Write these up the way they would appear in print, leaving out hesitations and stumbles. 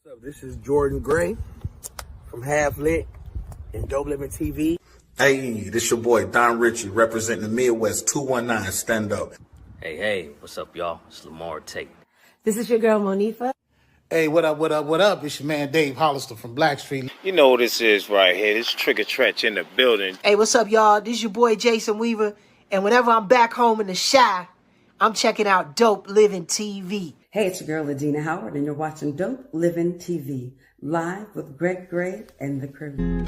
up? This is Jordan Gray from Half Lit and DopelivenTV. Hey, this your boy Don Ritchie representing the Midwest 219 Stand Up. Hey, what's up, y'all? It's Lamar Tate. This is your girl, Monifa. Hey, what up? It's your man, Dave Hollister from Blackstreet. You know what this is right here. This Trigger Trench in the building. Hey, what's up, y'all? This is your boy, Jason Weaver. And whenever I'm back home in the Chi, I'm checking out Dope Living TV. Hey, it's your girl, Ladina Howard, and you're watching Dope Living TV, live with Greg Gray and the crew.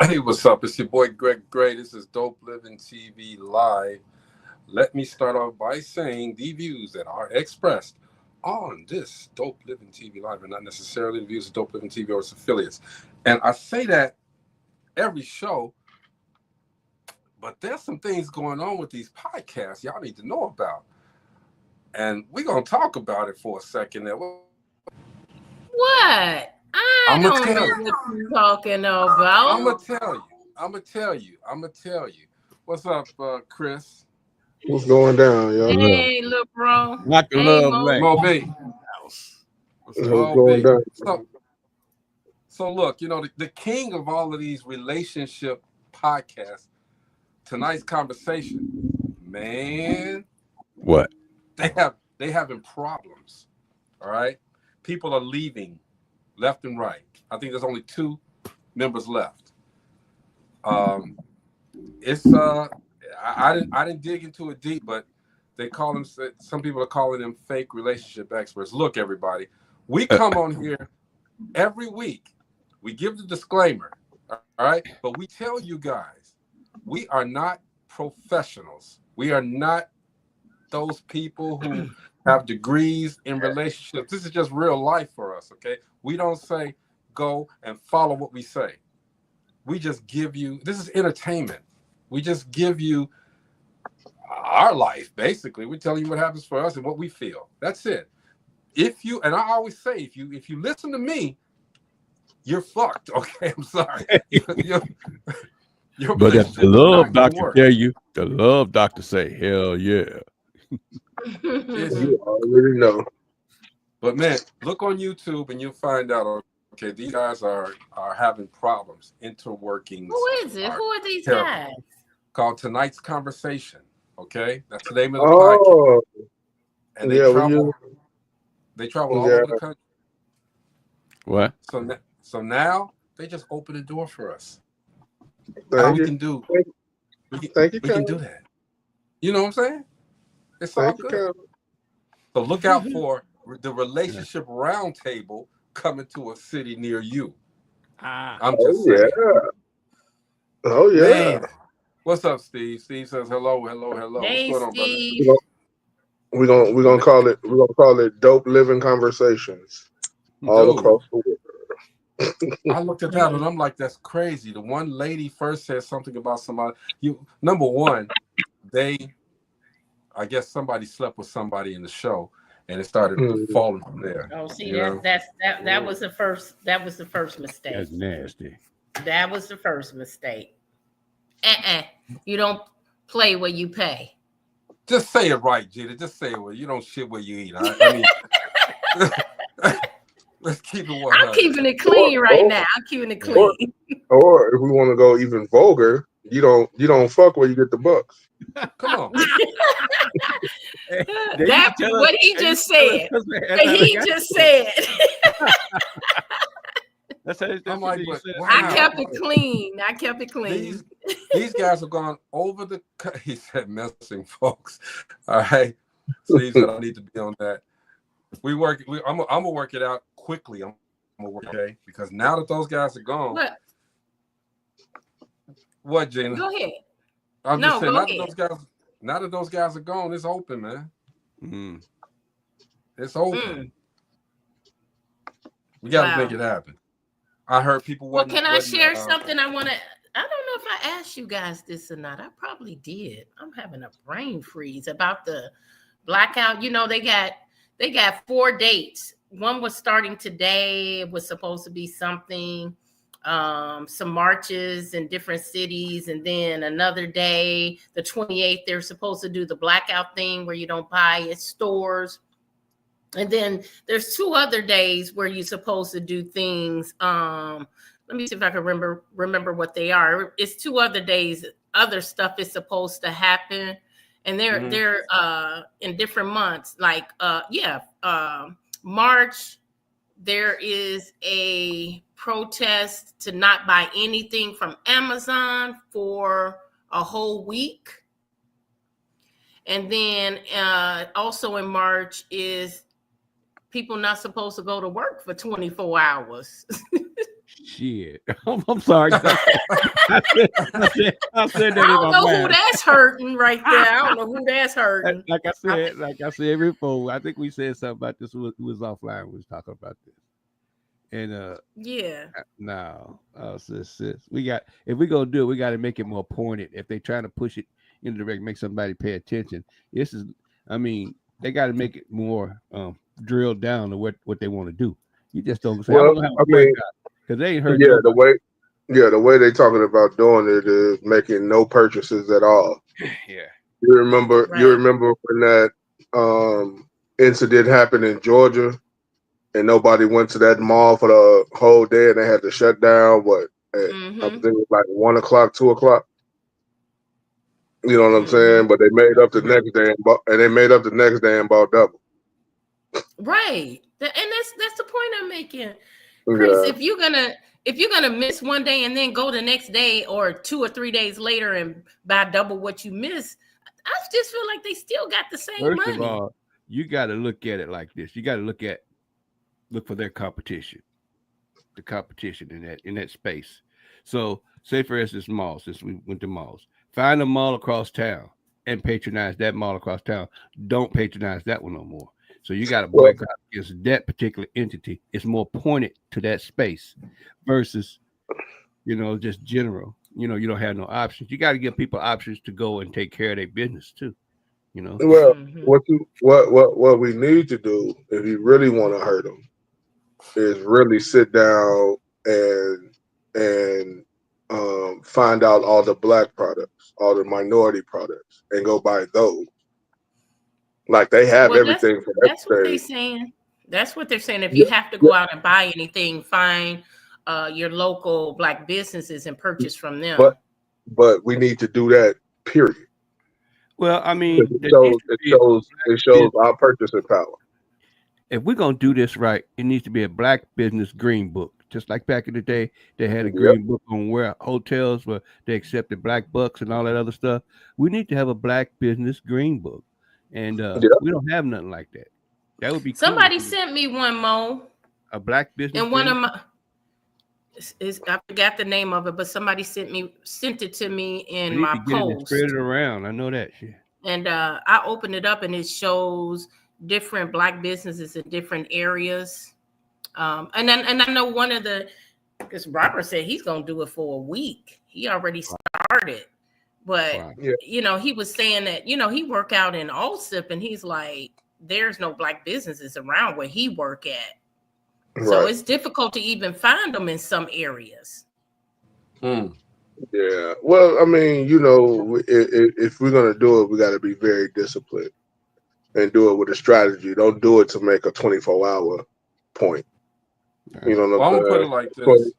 Hey, what's up? It's your boy Greg Gray. This is Dope Living TV Live. Let me start off by saying the views that are expressed on this Dope Living TV Live are not necessarily the views of Dope Living TV or its affiliates. And I say that every show, but there's some things going on with these podcasts y'all need to know about. And we're going to talk about it for a second. What? I don't know what you're talking about. I'm gonna tell you. What's up, Chris? What's going down, y'all? Hey, look, bro. Not the love lane. Mo B. What's going down? So look, you know, the king of all of these relationship podcasts, tonight's conversation, man. What? They having problems. All right. People are leaving left and right. I think there's only 2 members left. It's I didn't dig into it deep, but they call them. Some people are calling them fake relationship experts. Look, everybody, we come on here every week. We give the disclaimer, all right, but we tell you guys we are not professionals. We are not those people who have degrees in relationships. This is just real life for us, okay? We don't say go and follow what we say. We just give you, this is entertainment. We just give you our life, basically. We tell you what happens for us and what we feel. That's it. If you, and I always say, if you listen to me, you're fucked, okay? I'm sorry. But if the love doctor tell you, the love doctor say, hell yeah. You already know. But man, look on YouTube and you'll find out, okay, these guys are having problems, interworkings. Who is it? Who are these guys? Called Tonight's Conversation, okay? that's the name of the podcast. And they travel all over the country. What? So now they just open the door for us. We can do that. You know what I'm saying? It's all good. So look out for the Relationship Roundtable coming to a city near you. I'm just saying. Oh yeah. Man. What's up, Steve? Steve says hello. Hey, what's going Steve. on, brother? We're gonna call it Dope Living Conversations all across the world. I looked at that and I'm like, that's crazy. The one lady first said something about somebody. Number one, I guess somebody slept with somebody in the show, and it started falling from there. Oh, see, that was the first. That was the first mistake. That's nasty. That was the first mistake. You don't play where you pay. Just say it right, Jada. Just say it well. You don't shit where you eat. I mean, let's keep it 100. I'm keeping it clean right now. I'm keeping it clean. Or if we want to go even vulgar, you don't fuck where you get the bucks. Come on. That's what he just said. He just said. I'm like, wow. I kept it clean. These guys have gone over the. He said, messing folks. All right. So he said, I need to be on that. I'm gonna work it out quickly. I'm okay? Because now that those guys are gone, what Gina? Go ahead. I'm just saying, go now ahead. that those guys are gone, it's open, man. Mm. It's open. We got to make it happen. I heard people. Well, can I share something? I want to. I don't know if I asked you guys this or not. I probably did. I'm having a brain freeze about the blackout. You know, they got 4 dates. One was starting today. It was supposed to be something, some marches in different cities, and then another day, the 28th, they're supposed to do the blackout thing where you don't buy at stores. And then there's 2 other days where you're supposed to do things. Let me see if I can remember what they are. It's 2 other days. Other stuff is supposed to happen, and they're in different months. Like March, there is a protest to not buy anything from Amazon for a whole week. And then also in March is people not supposed to go to work for 24 hours. Shit. I'm sorry. I said that. I don't know who that's hurting right there. I don't know who that's hurting. Like I said before, I think we said something about this. We was offline. We was talking about this. And no, sis, we got, if we're gonna do it, we got to make it more pointed. If they're trying to push it in the direct, make somebody pay attention. They got to make it more drilled down to what they want to do. You just don't say, well, because they ain't heard. Yeah, the way they talking about doing it is making no purchases at all. Yeah. You remember when that incident happened in Georgia, and nobody went to that mall for the whole day, and they had to shut down. I think it was like 1 o'clock, 2 o'clock. You know what I'm saying? But they made up the next day and bought double. Right, and that's the point I'm making, Chris. Yeah. If you're gonna miss one day and then go the next day or 2 or 3 days later and buy double what you missed, I just feel like they still got the same money. First of all, you got to look at it like this. You got to look for their competition, the competition in that space. So, say for instance, malls. Since we went to malls, find a mall across town and patronize that mall across town. Don't patronize that one no more. So you got to boycott against that particular entity. It's more pointed to that space versus, just general. You don't have no options. You got to give people options to go and take care of their business too. Well, what we need to do if you really want to hurt them is really sit down and find out all the black products, all the minority products, and go buy those. Like they have everything for everything. That's what they're saying. That's what they're saying. If you have to go out and buy anything, find your local black businesses and purchase from them. But we need to do that, period. Well, it shows our purchasing power. If we're gonna do this right, it needs to be a black business green book. Just like back in the day, they had a green book on where hotels where they accepted black bucks and all that other stuff. We need to have a black business green book. And we don't have nothing like that. That would be cool. Somebody sent me one, Mo. A black business. And one of my I forgot the name of it, but somebody sent it to me in my post. Spread it around. I know that shit. And I opened it up, and it shows different black businesses in different areas. And I know one of because Robert said he's gonna do it for a week. He already started. But, he was saying that, he work out in Allsip, and he's like, there's no black businesses around where he work at. Right. So it's difficult to even find them in some areas. Yeah. Well, if we're going to do it, we got to be very disciplined and do it with a strategy. Don't do it to make a 24-hour point. You know what I'm saying? I'm going to put it like this.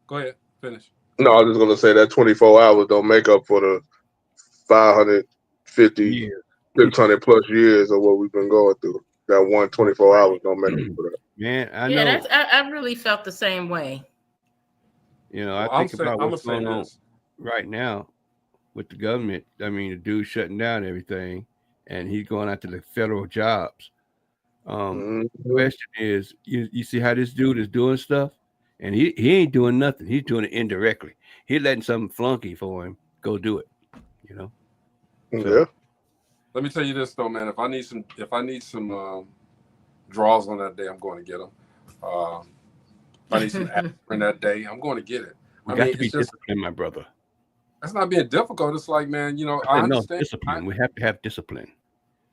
Go ahead. Finish. No, I was just going to say that 24 hours don't make up for the 550, 600 plus years of what we've been going through. That 124 hours don't make up for that. Man, I know. I really felt the same way. I think about what's going on right now with the government. The dude shutting down everything, and he's going out to the federal jobs. The question is, you see how this dude is doing stuff, and he ain't doing nothing. He's doing it indirectly. He's letting some flunky for him go do it. So, yeah. Let me tell you this though, man. If I need some draws on that day, I'm going to get them. If I need some aspirin that day, I'm going to get it. We got to be disciplined, my brother. That's not being difficult. It's like, man, I understand. Discipline. We have to have discipline.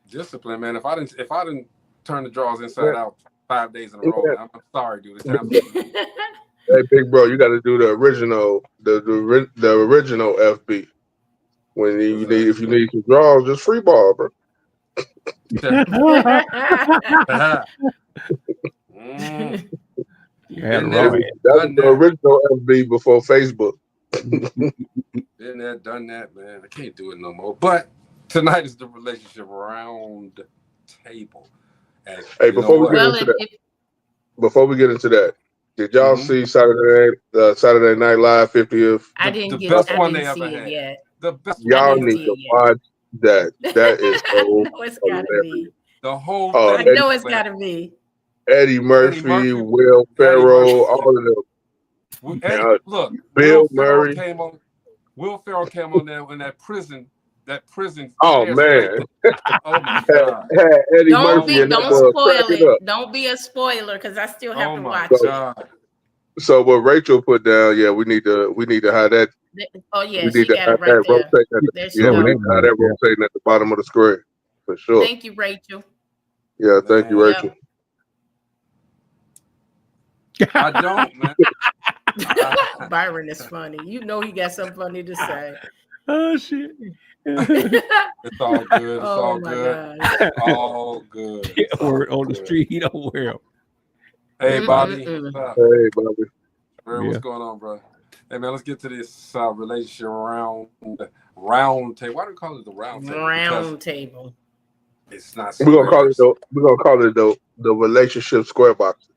Discipline, man. If I didn't turn the draws inside out 5 days in a row, I'm sorry, dude. It's time. Hey, big bro, you got to do the original, the original FB. When if you need some draws, just free ball, bro. Yeah, that was the original FB before Facebook. Been there, done that, man. I can't do it no more. But tonight is the Relationship Roundtable. Hey, before we get into that, did y'all see Saturday Night Live 50th? I didn't the get best I one didn't they see ever it had. yet. The best. Y'all need to watch that. That is so it's gotta be. The whole I thing. know it's gotta be. Eddie Murphy, Will Ferrell, all of them. Look, Bill Murray Will Ferrell came on there in that prison. Oh man! Oh my God! Eddie Murphy and don't spoil it. Don't be a spoiler because I still have to watch it. So what Rachel put down, we need to have that. Oh yeah, we she need to got have it right there. We need to have that rotating at the bottom of the screen for sure. Thank you, Rachel. Yeah, thank you, Rachel. I don't, man. Byron is funny. You know he got something funny to say. Oh shit. It's all good. It's all good. It's all good. Word on the street, he don't wear them. Hey, Bobby. Hey, Bobby. What's going on, bro? Hey, man, let's get to this relationship round table. Why do we call it the round table? Round table. It's not. We're gonna call it the relationship square boxes.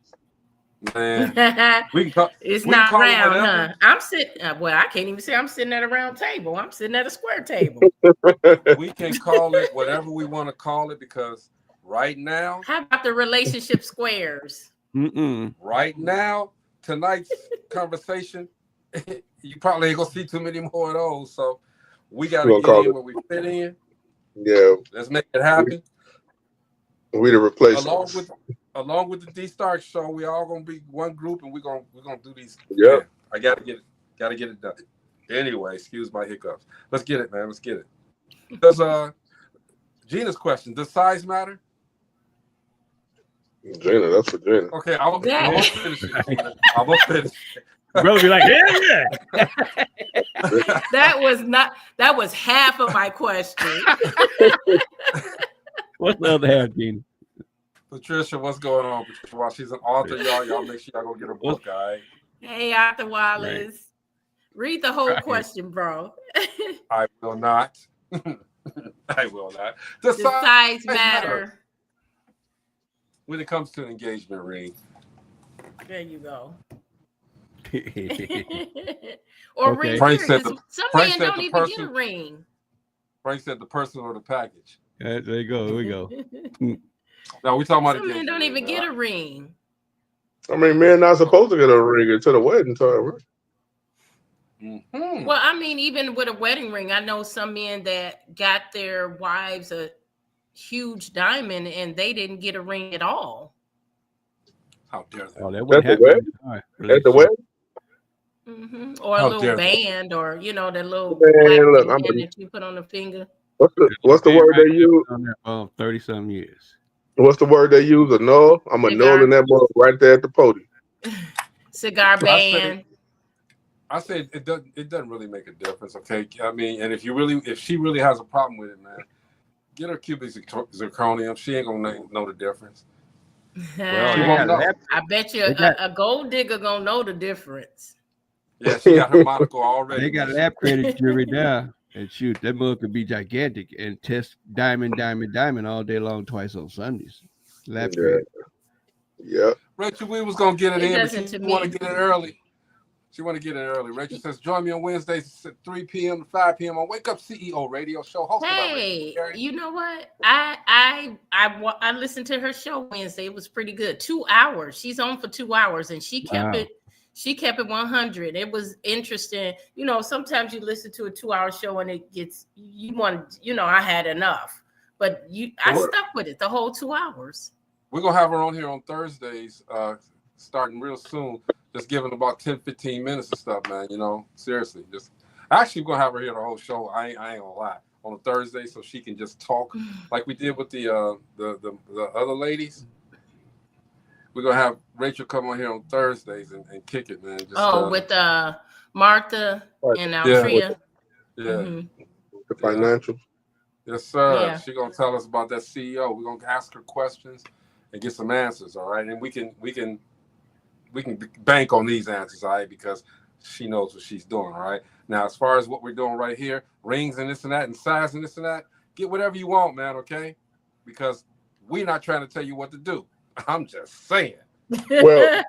Man, it's not round, huh? I'm sitting. Well, I can't even say I'm sitting at a round table. I'm sitting at a square table. We can call it whatever we want to call it because right now. How about the relationship squares? Right now, tonight's conversation, you probably ain't gonna see too many more of those. So we gotta get in where we fit in. Yeah, let's make it happen. We the replacements. Along with the D Stark show, we all gonna be one group, and we're gonna do these. Yeah, I gotta get it done. Anyway, excuse my hiccups. Let's get it, man. Let's get it. Does Gina's question: does size matter? Gina, that's for Gina. Okay, I'm gonna finish it. Gina. I'm gonna finish it. Brother be like, yeah. That was half of my question. What's the other half, Gina? Patricia, what's going on? Patricia, while she's an author, y'all make sure y'all go get her book, all right? Hey, Arthur Wallace. Right. Read the whole question, bro. I will not. I will not. Does size matter? When it comes to an engagement ring. There you go. Or ring. Some men don't even get a ring. Frank said the person or the package. There you go. Here we go. No, we talking about some men don't even get a ring. I mean, men not supposed to get a ring until the wedding time, right? Mm-hmm. Well, I mean, even with a wedding ring, I know some men that got their wives a huge diamond and they didn't get a ring at all. How dare they? Oh, that wouldn't happen. At the wedding? Mm-hmm. Or a little band, or the little black band that you put on the finger. What's the word they use? 30-some years. What's the word they use? Annul? I'm annulling that mother right there at the podium. Cigar band. I said it doesn't really make a difference, okay? I mean, and if she really has a problem with it, man, get her cubic zirconium. She ain't gonna know the difference. Well, I bet you a gold digger gonna know the difference. Yeah, she got her monocle already. They got lab credit jury now. And shoot, that mug could be gigantic and test diamond all day long, twice on Sundays. Lab credit. Yeah. Rachel, we was gonna get it in, but you want to get it early. She want to get in early. Rachel says, join me on Wednesdays at 3 p.m. to 5 p.m. on Wake Up CEO radio show hosted by Rachel. You know what? I listened to her show Wednesday. It was pretty good. 2 hours. She's on for 2 hours, and she kept it. She kept it 100. It was interesting. You know, sometimes you listen to a 2-hour show and it gets I had enough, but I stuck with it the whole 2 hours. We're gonna have her on here on Thursdays, starting real soon. Just giving about 10-15 minutes of stuff, man. You know, seriously. Just actually we're gonna have her here the whole show. I ain't gonna lie. On a Thursday, so she can just talk like we did with the other ladies. We're gonna have Rachel come on here on Thursdays and kick it, man. Just, with Martha and Altria. Yeah. The financials. Yes, sir. Yeah. She's gonna tell us about that CEO. We're gonna ask her questions and get some answers, all right? And we can bank on these answers, all right, because she knows what she's doing, all right? Now, as far as what we're doing right here, rings and this and that and size and this and that, get whatever you want, man, okay? Because we're not trying to tell you what to do. I'm just saying. Well,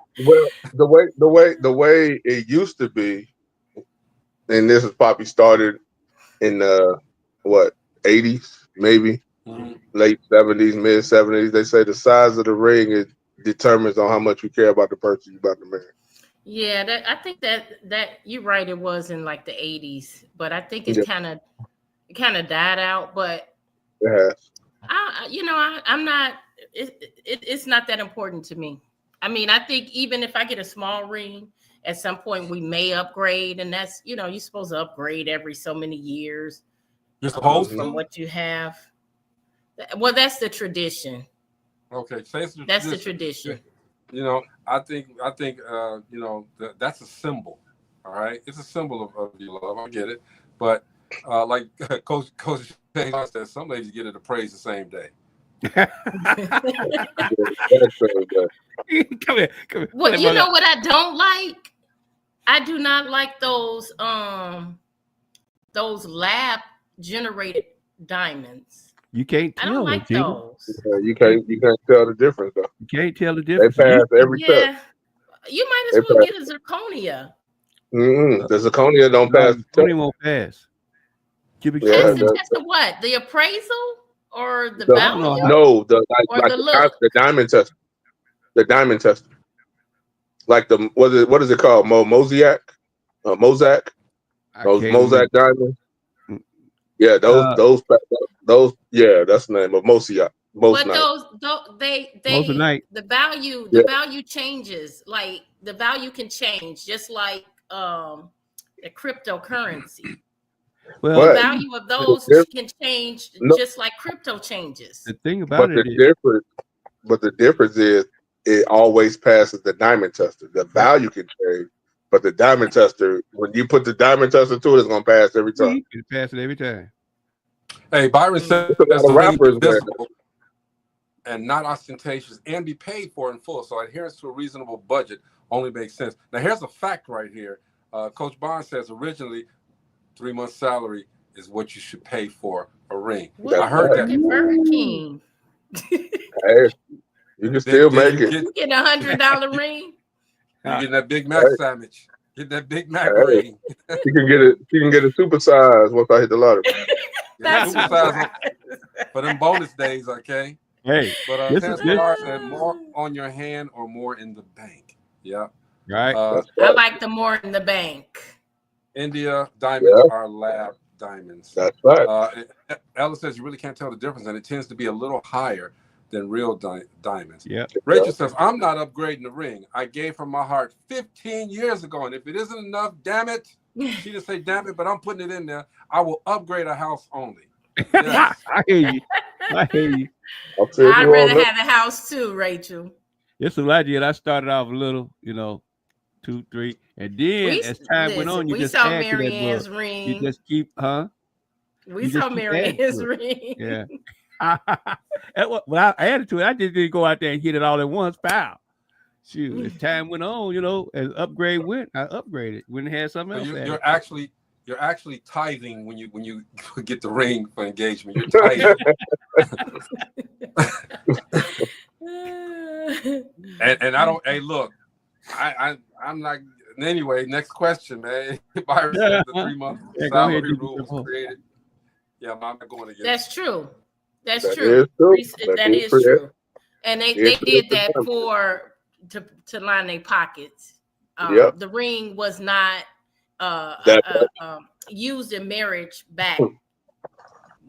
the way it used to be, and this is probably started in the 80s, maybe late 70s, mid 70s. They say the size of the ring it determines on how much you care about the person you're about to marry. Yeah, I think that you're right. It was in like the 80s, but I think it's kind of died out. But it has. I'm not. It's not that important to me. I mean, I think even if I get a small ring, at some point we may upgrade, and that's you're supposed to upgrade every so many years. You're supposed from what you have. Well, that's the tradition. Okay, that's the tradition. I think that's a symbol. All right, it's a symbol of your love. I get it, but like Coach James said, some ladies get it to praise the same day. Come here. Well, you know what I don't like? I do not like those lab generated diamonds. You can't tell. I don't like those. You can't tell the difference though. You can't tell the difference. They pass every test. You might as well get a zirconia. The zirconia don't pass. Zirconia won't pass. That's the what? The appraisal or the value? No, the diamond tester. The diamond tester. Like the what is it called? Mosaic? Mosaic diamond. Yeah, those. Yeah, that's the name of Mosaic. But the value changes. Like the value can change, just like the cryptocurrency. Well, the value of those can change just like crypto changes. The thing about the difference is it always passes the diamond tester. The value can change, but the diamond tester, when you put the diamond tester to it, it's gonna pass every time. You pass it every time. Hey, Byron said that's the rappers visible and not ostentatious and be paid for in full. So adherence to a reasonable budget only makes sense. Now here's a fact right here. Coach Bond says originally 3 months salary is what you should pay for a ring. I heard that. Burger King. Hey, you can still make it. You get $100 ring. You get that Big Mac sandwich. Get that Big Mac ring. She can get it. She can get a super size once I hit the lottery. That's super size for them bonus days, okay? Hey, but said more on your hand or more in the bank. Yeah, right. I like the more in the bank. India diamonds are lab diamonds. That's right. Ella says you really can't tell the difference, and it tends to be a little higher than real diamonds. Yeah. Rachel says, I'm not upgrading the ring. I gave her my heart 15 years ago, and if it isn't enough, damn it. She didn't say damn it, but I'm putting it in there. I will upgrade a house only. Yes. I hear you. I'd rather have a house too, Rachel. Yes, what I did. I started off a little, 2, 3, and then as time went on, you just saw add Mary to that Ann's book. ring. You just keep, We saw Mary Ann's ring. Yeah. When I added to it, I just didn't go out there and hit it all at once. Pow. Shoot, as time went on, as upgrade went, I upgraded. When it had something else. You're actually tithing when you get the ring for engagement. You're tithing. and I don't. Hey, look, I'm not. Anyway, next question, man. Byron said the 3-month salary rule was created. Yeah, I'm not going against. That's true. That's That true. is true. That is true. And they did that to line their pockets. The ring was not used in marriage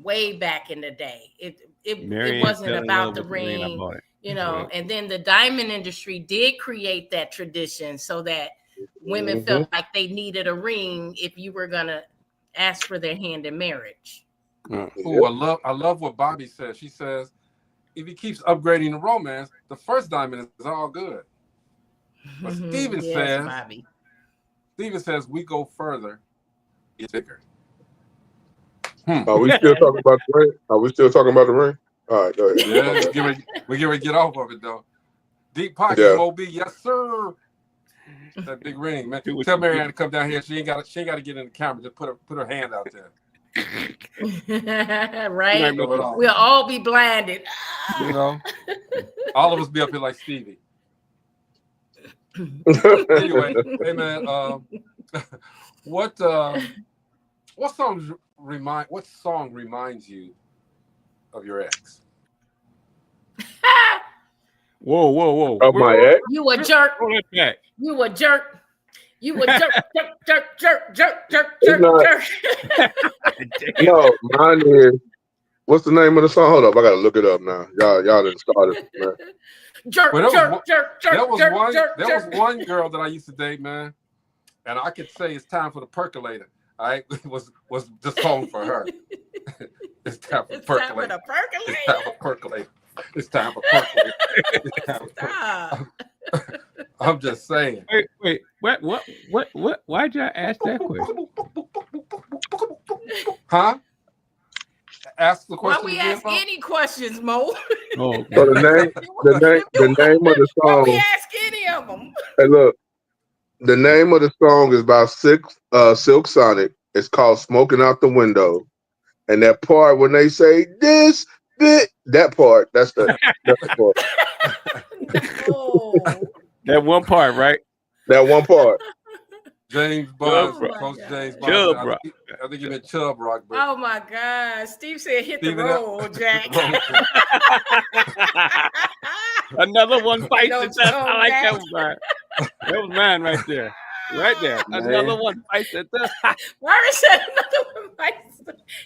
way back in the day. It wasn't about the ring, you know. And then the diamond industry did create that tradition so that women felt like they needed a ring if you were gonna ask for their hand in marriage. Oh, I love what Bobby says. She says, if he keeps upgrading the romance, the first diamond is all good. But Steven says we go further, it's bigger. Are we still talking about the ring? All right, go ahead. Yeah, we get ready to get off of it though. Deep pockets, Moby, yes sir. That big ring, man. Tell Marianne to come down here. She ain't got to get in the camera. Just put her hand out there. Right? We'll all be blinded. You know, all of us be up here like Stevie. Anyway, hey man, what song reminds you of your ex? Whoa! Of my ex? You a jerk. You a jerk. You a jerk. No, mine is. What's the name of the song? Hold up, I gotta look it up now. Y'all didn't start it, man. Jerk. There was one girl that I used to date, man, and I could say it's time for the percolator. All right, it was the song for her. It's time for percolator. It's time for percolator. It's time for percolator. Stop. I'm just saying. Wait. What? Why'd y'all ask that question? Huh? Ask the question. Why we ask any questions, Mo? Oh, okay. So the name of the song. Why we ask any of them? Hey, look. The name of the song is by Silk Sonic. It's called "Smoking Out the Window," and that part when they say this bit, that part. That's the part. Oh. That one part, right? That one part. James Bond, Coach James Bond. I think you meant Chubb Rock. But Oh my God! Steve said, "Hit the road, Jack." Another one bites No the dust. I like Jack. that one. Right? That was mine right there. Right there. Another one bites the dust. Larry said another one bites.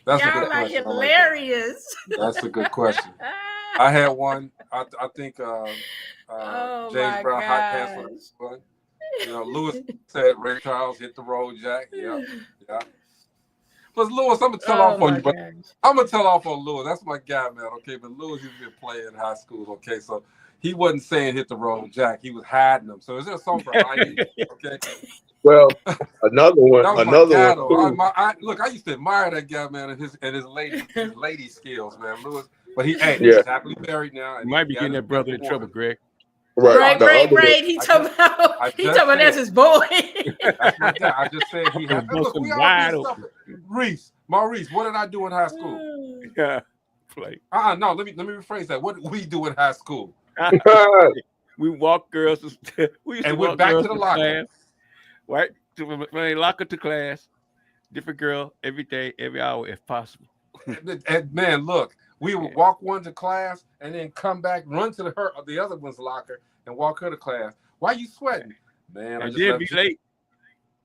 That's a Y'all good like question. hilarious. That's a good question. I had one. I think Oh James my Brown hot pants gosh. was one. You know, Lewis said Ray Charles hit the road, Jack. Yeah. But Lewis, I'm gonna tell off on you, but I'm gonna tell off on Lewis. That's my guy, man. Okay, but Lewis used to be a player in high school. Okay, so he wasn't saying hit the road, Jack. He was hiding them. So is there a song for hiding? Okay. Well, another one. Look, I used to admire that guy, man, and his lady skills, man, Lewis. But he's happily married now. You might be getting that brother in trouble, Greg. Right. He talking about that's his boy. That's my guy. I just said he had. Look, we all do stuff. Maurice, what did I do in high school? Yeah, play. No. Let me rephrase that. What did we do in high school? We walked girls. We went back to the locker. Class, right? From locker to class. Different girl every day, every hour, if possible. And man, look. We would walk one to class and then come back, run to the other one's locker and walk her to class. Why are you sweating? Man, I just late.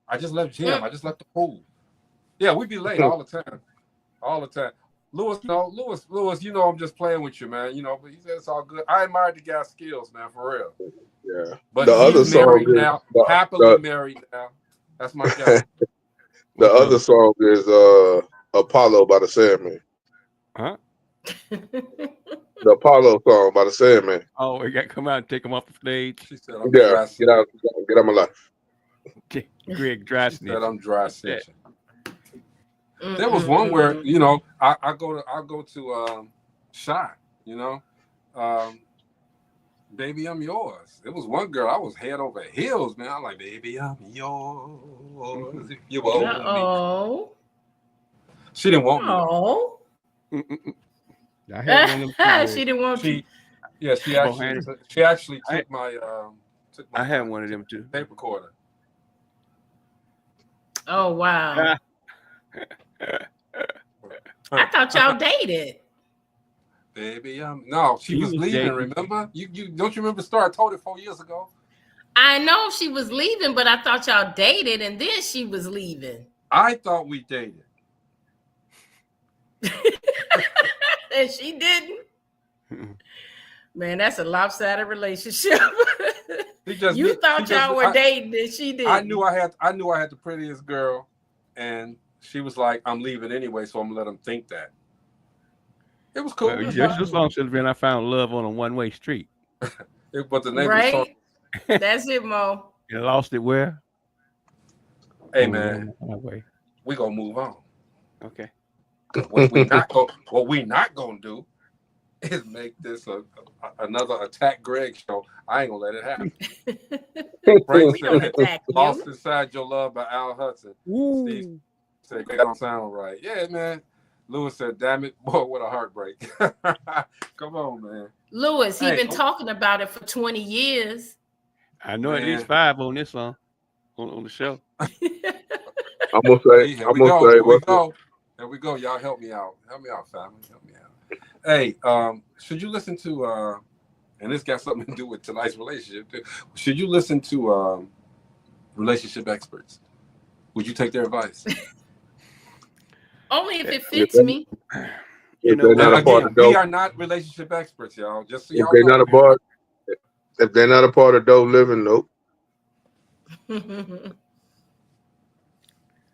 I just left gym. I just left the pool. Yeah, we'd be late all the time. All the time. Lewis, you know I'm just playing with you, man. You know, but he said it's all good. I admired the guy's skills, man, for real. Yeah. But he's married now, happily married now. That's my guy. The other song is Apollo by the Sandman. Huh? The Apollo song by the Sandman. Oh, we got to come out and take him off the stage. She said, get out my life. Greg dry snitch. Said I'm dry snitching. There was one where, you know, I go to Shy, you know, baby, I'm yours. It was one girl I was head over heels, man. I'm like, baby, I'm yours. If you owe me. She didn't want me. Oh. I had one of them she didn't want you. Yeah, she actually took my. I had one of them too. Tape recorder. Oh wow. I thought y'all dated. Baby, no, she was leaving. dating. Remember? You don't you remember the story? I told it 4 years ago. I know she was leaving, but I thought y'all dated, and then she was leaving. I thought we dated. And she didn't. Man, that's a lopsided relationship. You thought y'all were dating, and she didn't. I knew I had the prettiest girl, and she was like, "I'm leaving anyway, so I'm gonna let them think that." It was cool. Well, just as long as I found love on a one-way street. But the name right? was That's it, Mo. You lost it where? Hey man, we gonna move on. Okay. What we not gonna do is make this another Attack Greg show. I ain't gonna let it happen. Frank said, "Lost Inside Your Love" by Al Hudson. Steve said, "That don't sound right." Yeah, man. Lewis said, "Damn it, boy, what a heartbreak." Come on, man. Lewis, he's been talking about it for 20 years. I know at least 5 on this song on the show. I'm gonna say, Here we go. Y'all help me out. Help me out, family. Help me out. Hey, should you listen to and this got something to do with tonight's relationship too. Should you listen to relationship experts? Would you take their advice? Only if it fits me. You know, we are not relationship experts, y'all. Just so y'all know. If they're not a part of Dope Living, nope.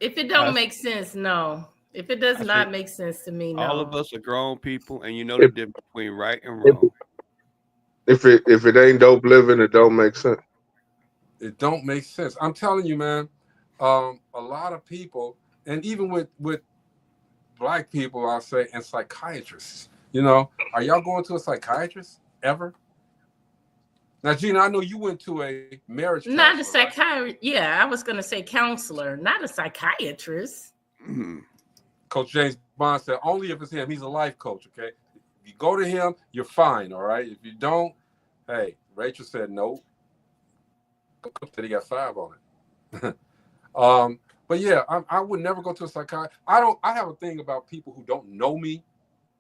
If it don't make sense, no. If it does not make sense to me, no. All of us are grown people, and you know the difference between right and wrong. If it ain't Dope Living, it don't make sense. It don't make sense. I'm telling you, man. A lot of people, and even with Black people, I'll say, and psychiatrists. You know, are y'all going to a psychiatrist ever? Now, Gina, I know you went to a marriage counselor. Not a psychiatrist. Yeah, I was going to say counselor, not a psychiatrist. Mm-hmm. Coach James Bond said, only if it's him. He's a life coach, okay? If you go to him, you're fine, all right? If you don't, hey, Rachel said no. Coach said he got 5 on it. But yeah, I would never go to a psychiatrist. I have a thing about people who don't know me,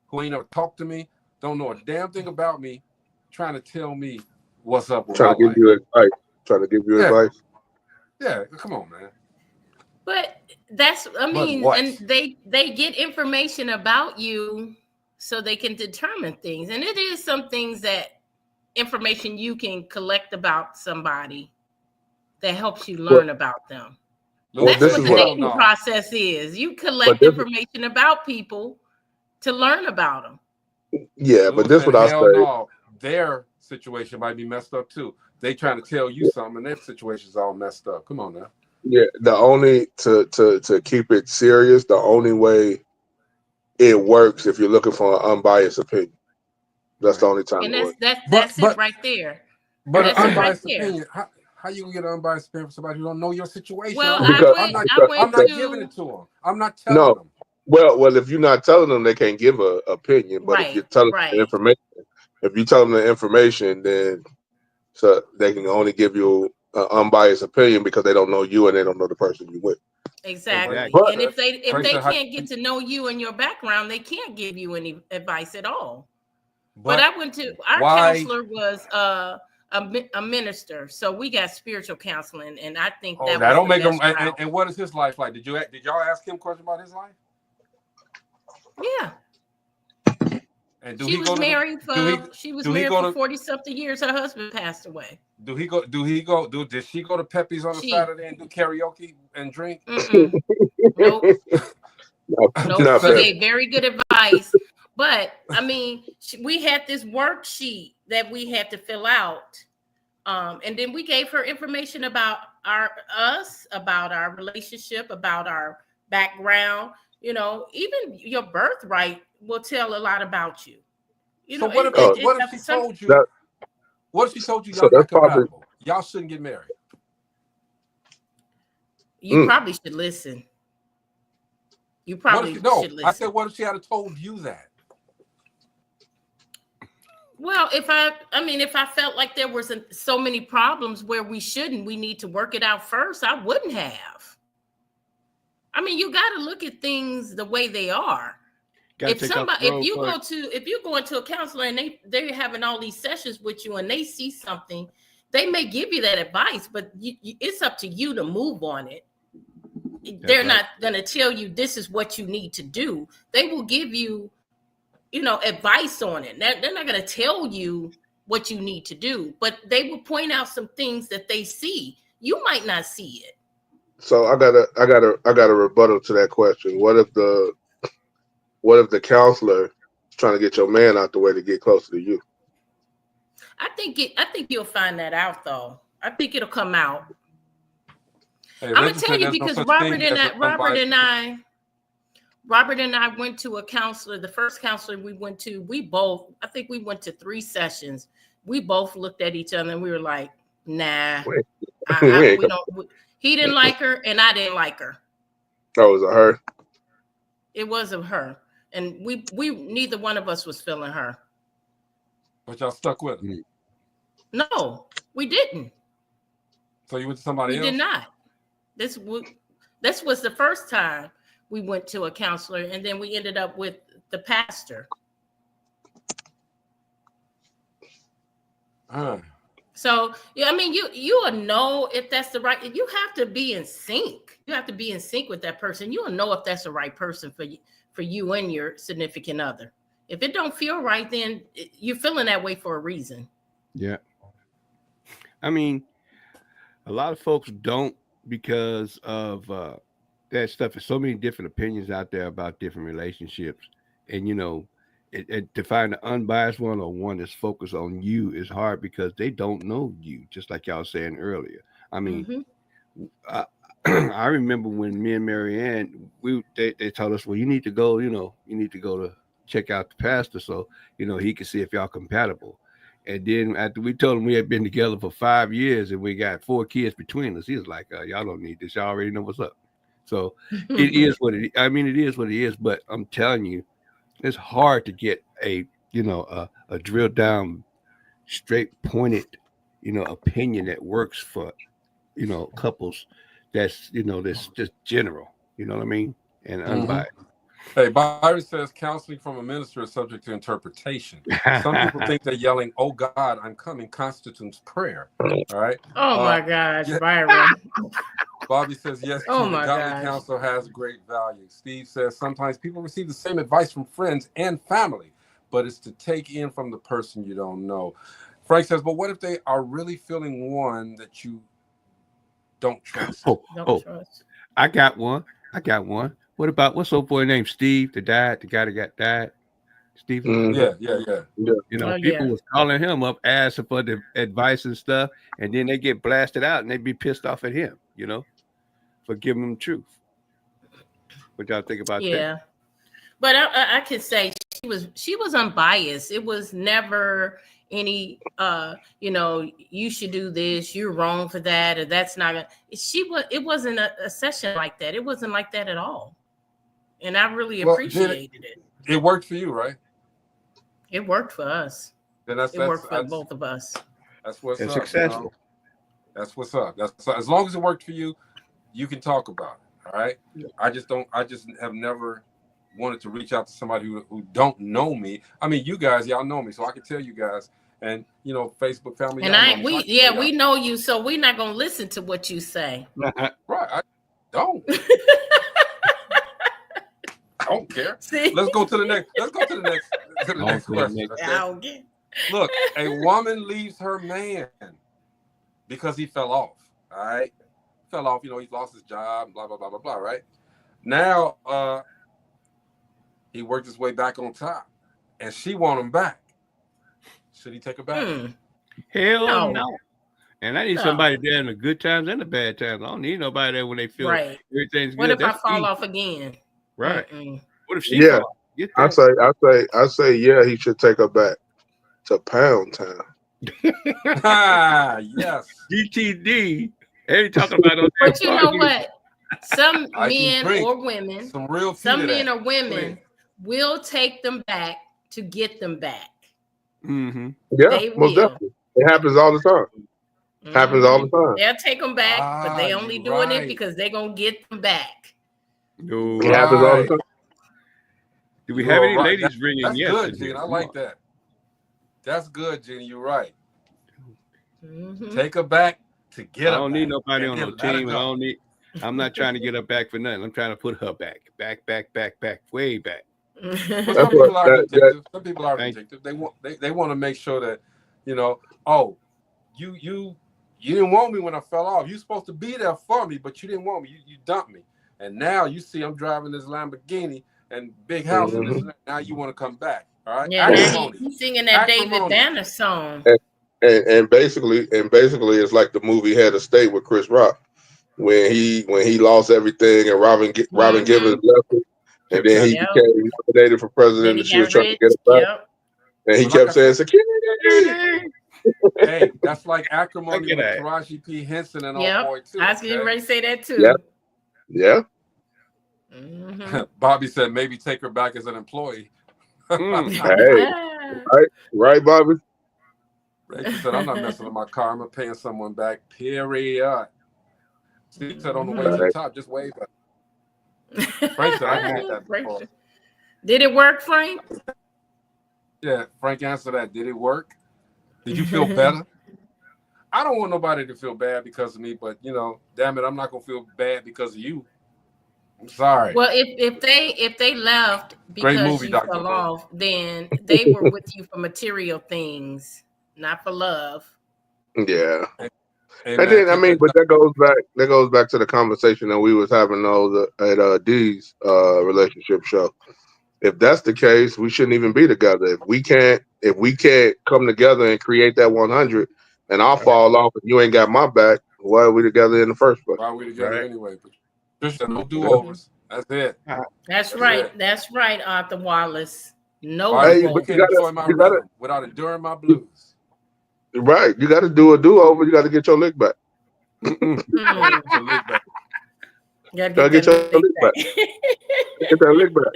who ain't never talked to me, don't know a damn thing about me, trying to tell me what's up with trying to give you advice. Trying to give you advice. Yeah, come on, man. But that's, I mean, and they get information about you so they can determine things. And it is some things that information you can collect about somebody that helps you learn about them. That's what the dating process is. You collect information about people to learn about them. Yeah, but this is what I say. No, their situation might be messed up too. They trying to tell you something, and their situation's all messed up. Come on now. Yeah, the only to keep it serious, the only way it works if you're looking for an unbiased opinion. That's the only time. And that's it right there. But an unbiased opinion. How you gonna get an unbiased opinion from somebody who don't know your situation? Well, I'm not giving it to them. I'm not telling them. Well, if you're not telling them, they can't give an opinion. But if you're telling them the information, if you tell them the information, then so they can only give you an unbiased opinion because they don't know you and they don't know the person you with. Exactly. But, and if they can't get to know you and your background, they can't give you any advice at all. But I went to our counselor was a minister, so we got spiritual counseling, and I think that don't make him. And what is his life like? Did y'all ask him questions about his life? Yeah. And she was married for 40-something years. Her husband passed away. Did she go to Pepe's on a Saturday and do karaoke and drink? Nope. Nope. She gave very good advice. But I mean, we had this worksheet that we had to fill out. And then we gave her information about about our relationship, about our background. You know, even your birthright will tell a lot about you. You know, what if she told you? What if she told you y'all not compatible? Y'all shouldn't get married. You probably should listen. You probably should listen. I said, what if she had told you that? Well, if I felt like there was so many problems where we need to work it out first, I wouldn't have. I mean, you got to look at things the way they are. If you go into a counselor and they're having all these sessions with you and they see something, they may give you that advice, but it's up to you to move on it. They're not going to tell you this is what you need to do. They will give you, advice on it. They're not going to tell you what you need to do, but they will point out some things that they see. You might not see it. So I got a rebuttal to that question. What if the counselor is trying to get your man out the way to get closer to you? I think you'll find that out though. I think it'll come out. Hey, I'm gonna tell you because Robert and I went to a counselor. The first counselor we went to, I think we went to 3 sessions. We both looked at each other and we were like, nah, we don't. He didn't like her and I didn't like her. Oh, was it her? It wasn't her. And we neither one of us was feeling her. But y'all stuck with her? No, we didn't. So you went to somebody else? We did not. This was the first time we went to a counselor, and then we ended up with the pastor. So yeah, I mean, you will know if that's the right. You have to be in sync. You have to be in sync with that person. You will know if that's the right person for you and your significant other. If it don't feel right, then you're feeling that way for a reason. Yeah. I mean, a lot of folks don't because of that stuff. There's so many different opinions out there about different relationships. And, to find an unbiased one or one that's focused on you is hard because they don't know you, just like y'all saying earlier. I mean, I remember when me and Marianne, they told us, well, you need to go, to check out the pastor so, he can see if y'all compatible. And then after we told him we had been together for 5 years and we got 4 kids between us, he was like, y'all don't need this. Y'all already know what's up. So it is what it is. I mean, it is what it is, but I'm telling you, it's hard to get a drill down, straight pointed, opinion that works for, couples that's just general, you know what I mean? And unbiased. Hey, Byron says counseling from a minister is subject to interpretation. Some people think that yelling, "Oh God, I'm coming," constitutes prayer. All right. Oh my gosh, Byron. Bobby says yes. Oh my godly gosh. counsel has great value. Steve says sometimes people receive the same advice from friends and family, but it's to take in from the person you don't know. Frank says, but what if they are really feeling one that you don't trust? Don't trust. I got one. What about what's old boy named Steve? The guy that got died. Steve. Yeah. People was calling him up, asking for the advice and stuff, and then they get blasted out and they be pissed off at him, for giving them the truth. What y'all think about that? Yeah, but I can say she was unbiased. It was never any you should do this, you're wrong for that, or that's not gonna. It wasn't a session like that. It wasn't like that at all, and I really appreciated it. It worked for you, right? It worked for us. Then it worked for both of us. That's what's it's up. Successful. That's what's up. As long as it worked for you, you can talk about it. All right. Yeah. I just have never wanted to reach out to somebody who don't know me. I mean, you guys, y'all know me, so I can tell you guys. And Facebook family. And we know you, so we're not gonna listen to what you say. Right. I don't. I don't care. See? Let's go to the next question. Okay? Look, a woman leaves her man because he fell off. All right. Fell off, he's lost his job, blah, blah, blah, blah, blah, right? Now he worked his way back on top and she want him back. Should he take her back? Hell no. And I need somebody there in the good times and the bad times. I don't need nobody there when they feel everything's what good. What if I fall off again? Right. What if she I say he should take her back to Pound Town. Yes. GTD. Ain't talking about those. But you know what? Some men or women, some men or women will take them back to get them back. Mm-hmm. Yeah, most definitely. It happens all the time. Happens all the time. They'll take them back, but they only doing it because they're gonna get them back. No. It happens all the time. Do we have any right. ladies ringing? That's Yes. good, Gene. I like that. That's good, Gene. You're right. Take her back to get her. I don't need nobody on and no then let her team. go. I'm not trying to get her back for nothing. I'm trying to put her back, way back. But some people are vindictive. Some people are vindictive. They want to make sure that, you know, oh, you didn't want me when I fell off. You're supposed to be there for me, but you didn't want me. You dumped me. And now you see I'm driving this Lamborghini and big house and this and that. Now you want to come back. All right. Yeah, now he's singing that David Banner song. And basically it's like the movie Head of State with Chris Rock, when he lost everything and Robin Givens left him, and then he became nominated for president and she was trying to get it back. And he kept saying security. Hey, that's like acrimony with Taraji P. Henson and old boy too. I was getting ready to say that too. Yeah. Bobby said maybe take her back as an employee. Hey, right, Bobby. Rachel said, I'm not messing with my car. I'm paying someone back, period. Steve said, on the way to the top, just wave at her. Frank said, I had that before. Did it work, Frank? Yeah, Frank answered that. Did it work? Did you feel better? I don't want nobody to feel bad because of me, but, you know, damn it, I'm not going to feel bad because of you. I'm sorry. Well, if they left because you fell off, then they were with you for material things, not for love. Yeah. And then but that goes back to the conversation that we was having at D's relationship show. If that's the case, we shouldn't even be together. If we can't come together and create that 100, and I'll fall off and you ain't got my back, why are we together in the first place? Why are we together anyway? But just no do-overs. That's it. That's right. That's right, Arthur Wallace. No, but you enjoy my rhythm without enduring my blues. Right. You got to do a do-over. You got to get your lick back. Gotta get your lick back. Get that lick back.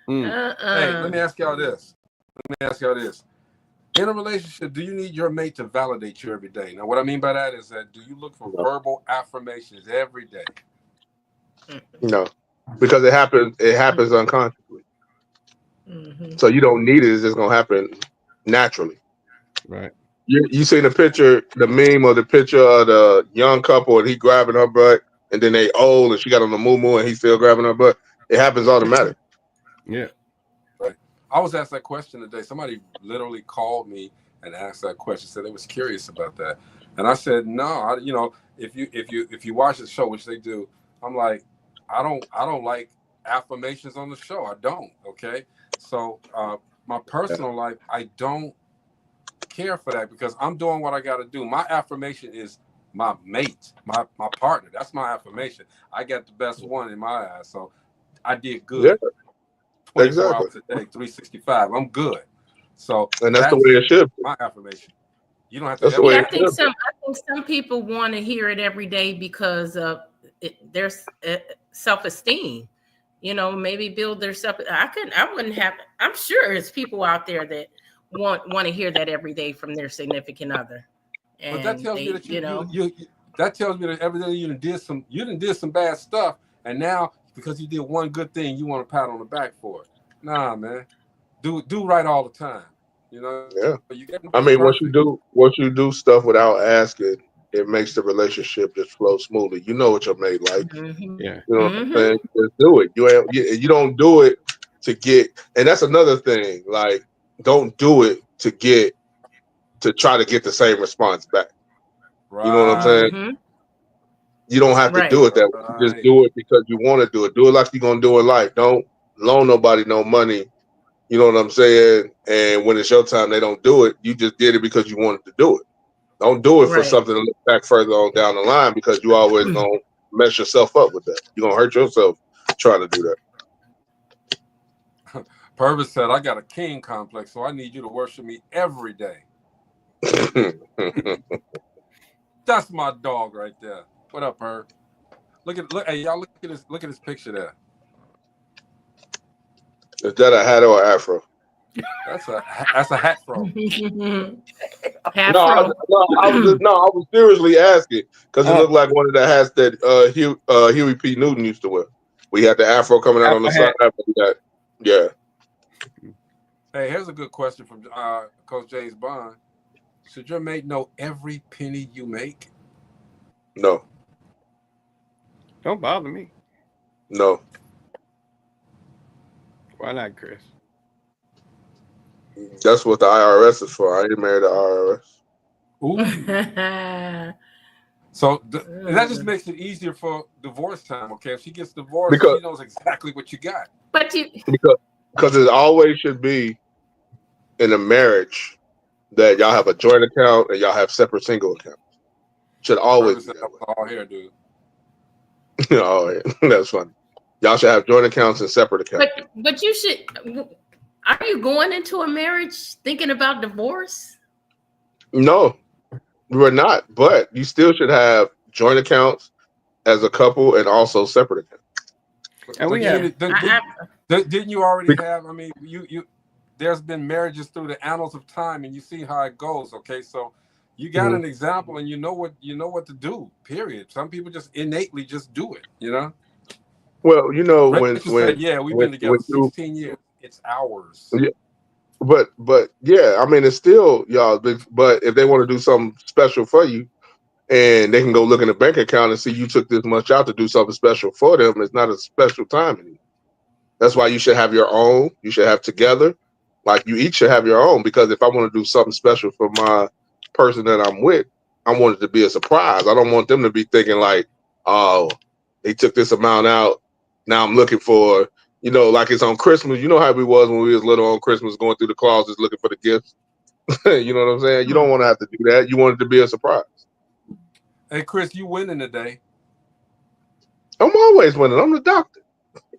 Hey, let me ask y'all this. In a relationship, do you need your mate to validate you every day? Now, what I mean by that is that do you look for verbal affirmations every day? No, because it happens unconsciously. So you don't need it. It's just gonna happen naturally. Right. You seen the meme or the picture of the young couple and he grabbing her butt, and then they old and she got on the moo and he's still grabbing her butt. It happens automatic. Yeah. Right. I was asked that question today. Somebody literally called me and asked that question. Said they was curious about that, and I said no. If you watch the show, which they do, I'm like, I don't like affirmations on the show. I don't. Okay. So my personal life, I don't care for that because I'm doing what I got to do. My affirmation is my mate, my partner. That's my affirmation. I got the best one in my eyes. So I did good. Yeah. 24 hours a day, 365. I'm good. So and that's the way it should be. My affirmation. You don't have to. I think some people want to hear it every day because of their self-esteem. Maybe build their self. I wouldn't have. I'm sure there's people out there that want to hear that every day from their significant other. And but that tells me that that tells me that every day you did some bad stuff, and now because you did one good thing, you want a pat on the back for it. Nah, man, do right all the time. Yeah. I mean, once you do stuff without asking, it makes the relationship just flow smoothly. You know what your mate like. Yeah. You know what I'm saying? Just do it. You don't do it to get, and that's another thing. Like, don't do it to try to get the same response back. Right. You know what I'm saying? You don't have to do it that way. You just do it because you want to do it. Do it like you're gonna do in life. Don't loan nobody no money. You know what I'm saying? And when it's your time, they don't do it. You just did it because you wanted to do it. Don't do it for something to look back further on down the line because you always gonna mess yourself up with that. You're gonna hurt yourself trying to do that. Purvis said, I got a king complex, so I need you to worship me every day. That's my dog right there. What up, Herb? Hey, y'all look at this picture there. Is that a hat or an afro? That's a hat fro. I was seriously asking because it looked like one of the hats that Huey P. Newton used to wear We had the afro coming out on the side. But we got, yeah. Hey, here's a good question from Coach James Bond. Should your mate know every penny you make? No. Don't bother me. No. Why not, Chris? That's what the IRS is for. I ain't married the IRS. Ooh. So that just makes it easier for divorce time. Okay, if she gets divorced, because, she knows exactly what you got. But you because it always should be in a marriage that y'all have a joint account and y'all have separate single accounts. Should always be that way. All here, dude. Oh, yeah. That's funny. Y'all should have joint accounts and separate accounts. But you should. Are you going into a marriage thinking about divorce? No, we're not. But you still should have joint accounts as a couple and also separate accounts. And we have. Didn't you already have? I mean, you. There's been marriages through the annals of time, and you see how it goes. Okay, so you got an example, and you know what to do. Period. Some people just innately just do it. You know. Well, you know when yeah, we've been together 16 years. It's ours. Yeah, but yeah, I mean it's still y'all. But if they want to do something special for you, and they can go look in the bank account and see you took this much out to do something special for them, it's not a special time anymore. That's why you should have your own. You should have together. Like you each should have your own, because if I want to do something special for my person that I'm with, I want it to be a surprise. I don't want them to be thinking like, oh, they took this amount out. Now I'm looking for, you know, like it's on Christmas. You know how we was when we was little on Christmas, going through the closets looking for the gifts. You know what I'm saying? You don't want to have to do that. You want it to be a surprise. Hey, Chris, you winning today. I'm always winning. I'm the doctor.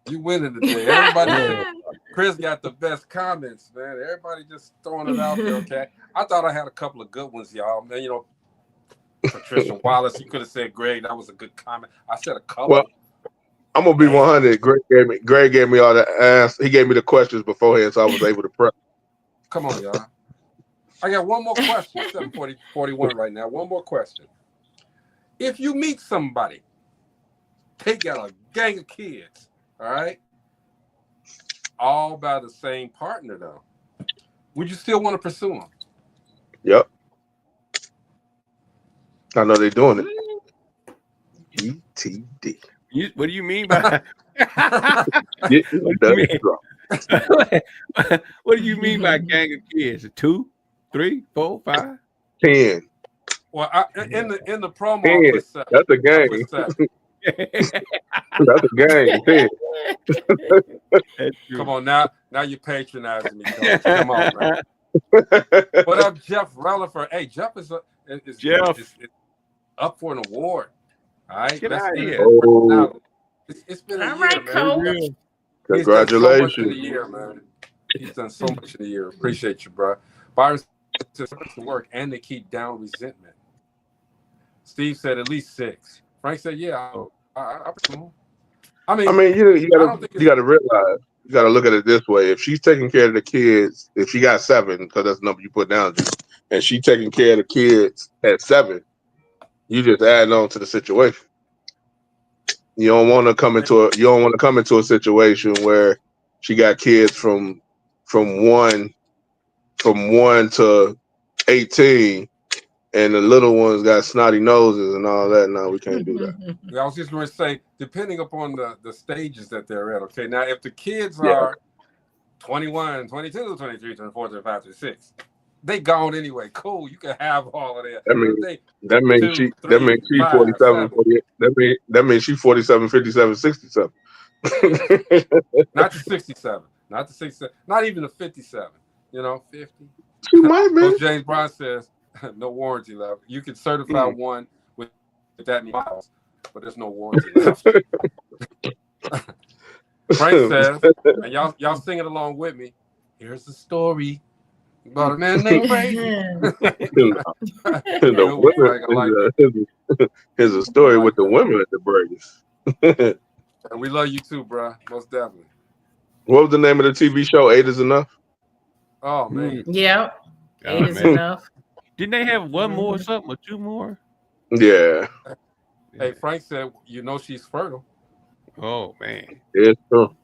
You winning today. Everybody, Chris got the best comments, man. Everybody just throwing it out there, okay? I thought I had a couple of good ones, y'all. Man, you know, Patricia Wallace, you could have said, Greg, that was a good comment. I said a couple. Well, I'm gonna be 100. Greg gave me all the answers. He gave me the questions beforehand, so I was able to prep. Come on, y'all. I got one more question. 7:41 right now. One more question. If you meet somebody, they got a gang of kids, all right? All by the same partner, though. Would you still want to pursue them? Yep. I know they're doing it. ETD. What do you mean by what do you mean by gang of kids? 2, 3, 4, 5, 10. Well, in the promo, 10. That's a gang. That's a gang. 10. Come on now you're patronizing me, Coach. Come on, man. What up, Jeff Rellifer? Hey, Jeff is up for an award. All right, get out of here. It's been a all year, right, man. Coach. Congratulations. He's done so much in a year. Appreciate you, bro. Byron says to work and to keep down resentment. Steve said at least 6. Frank said, "Yeah, I mean, you got to realize, you got to look at it this way. If she's taking care of the kids, if she got 7, because that's the number you put down, and she taking care of the kids at 7, you just add on to the situation. You don't want to come into a situation where she got kids from 1 to 18. And the little ones got snotty noses and all that. No, we can't do that. I was just going to say, depending upon the stages that they're at. Okay, now if the kids are 21, 22, 23, 24, 25, 26, they gone anyway. Cool, you can have all of that. That means she 47, 48. That means she 47, 57, 67. Not the 67. Not the 67. Not even the 57. You know, 50. She might be. Coach James Brown says, no warranty left. You can certify one with that miles, but there's no warranty left. Frank says, and y'all sing it along with me. Here's the story about a man named Brady. Here's a story with the women at the Brady's. And we love you too, bro. Most definitely. What was the name of the TV show? 8 is Enough? Oh, man. Yeah. 8 is enough. Didn't they have 1 more or something or 2 more? Yeah. Hey, Frank said, you know she's fertile. Oh man, It's true.